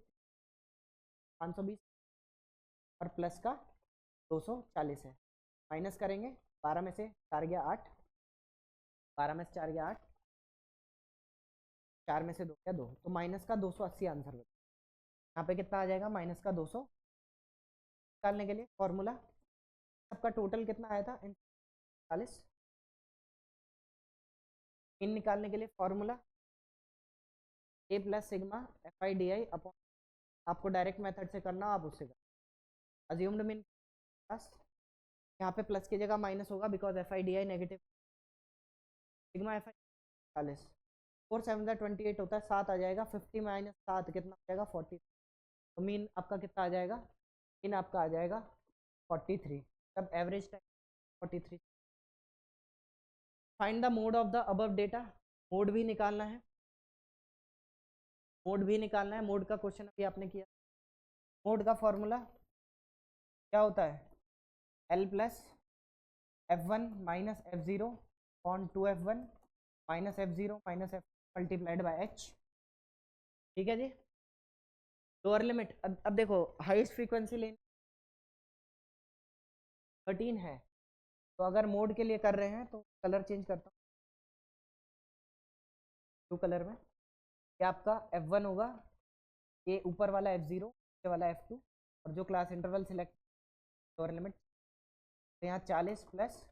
520, और प्लस का 240 है। माइनस करेंगे 12 में से 4 गया 8, 12 में से 4 गया 8, 4 में से 2 गया 2, तो माइनस का 280 आंसर बचा। यहाँ पे कितना आ जाएगा माइनस का 200 निकालने के लिए फॉर्मूला, सबका टोटल कितना आया था 40, इन निकालने के लिए formula A plus sigma FI DI upon, आपको डायरेक्ट मेथड से करना आप उससे कर, अज्यूम्ड मीन प्लस, यहाँ पे प्लस की जगह माइनस होगा because FI DI negative, sigma FI 40, 4 7 28 होता है, 7 आ जाएगा, 50 माइनस 7 कितना आ जाएगा 40। तो मीन आपका कितना आ जाएगा, मीन आपका आ जाएगा 43, तब average time 43। Find the mode of the above data, mode भी निकालना है, मोड भी निकालना है। मोड का क्वेश्चन अभी आपने किया। मोड का फॉर्मूला क्या होता है, L plus F1 minus F0 upon 2F1 minus F0 minus F multiplied by H। ठीक है जी। लोअर लिमिट, अब देखो हाईएस्ट फ्रीक्वेंसी लेनी 13 है, तो अगर मोड के लिए कर रहे हैं तो कलर चेंज करता हूँ, ब्लू कलर में। ये आपका F1 होगा, ये ऊपर वाला F0, नीचे वाला F2, और जो class interval select lower limit, तो यहाँ 40 प्लस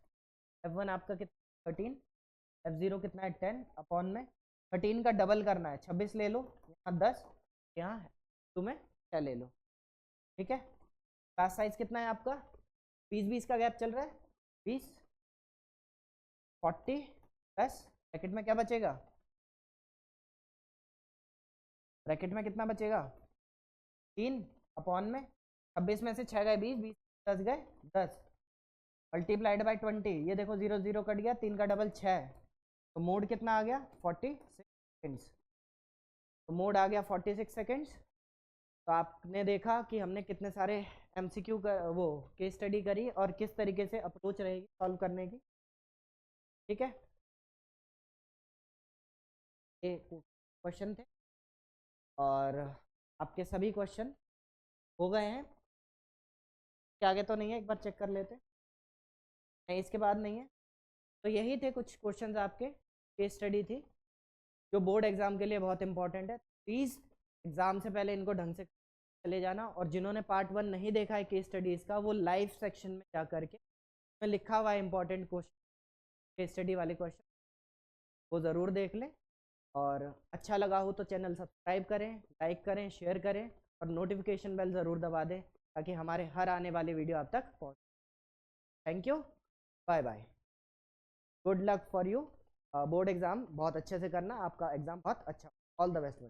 F1 आपका कितना 13, F0 कितना है 10 अपॉन में 13 का डबल करना है, 26 ले लो, यहाँ 10, यहाँ तुम्हें 6 ले लो। ठीक है। क्लास साइज कितना है आपका, 20-20 का गैप चल रहा है, 20 40 प्लस ब्रैकेट में क्या बचेगा, ब्रैकेट में कितना बचेगा 3 अपॉन में 26 में से 6 गए 20, 20 10 गए 10 मल्टीप्लाइड बाय 20। ये देखो 0 0 कट गया, 3 का डबल 6, तो मोड कितना आ गया 46 सेकेंड्स। तो मोड आ गया 46 सेकेंड्स। तो आपने देखा कि हमने कितने सारे MCQ वो केस स्टडी करी और किस तरीके से अप्रोच रहेगी सॉल्व करने की। ठीक है, ये क्वेश्चन थे और आपके सभी क्वेश्चन हो गए हैं। क्या आगे तो नहीं है, एक बार चेक कर लेते, नहीं इसके बाद नहीं है। तो यही थे कुछ क्वेश्चंस आपके, केस स्टडी थी जो बोर्ड एग्जाम के लिए बहुत इंपॉर्टेंट है। प्लीज़ एग्जाम से पहले इनको ढंग से चले जाना, और जिन्होंने पार्ट 1 नहीं देखा है केस स्टडीज़ का, वो लाइव सेक्शन में जा करके में लिखा हुआ है इंपॉर्टेंट क्वेश्चन, केस स्टडी वाले क्वेश्चन, वो ज़रूर देख लें। और अच्छा लगा हो तो चैनल सब्सक्राइब करें, लाइक करें, शेयर करें, और नोटिफिकेशन बेल ज़रूर दबा दें ताकि हमारे हर आने वाली वीडियो आप तक पहुँचे। Thank you, bye bye, good luck for you. Board exam बहुत अच्छे से करना, आपका एग्ज़ाम बहुत अच्छा, ऑल द बेस्ट।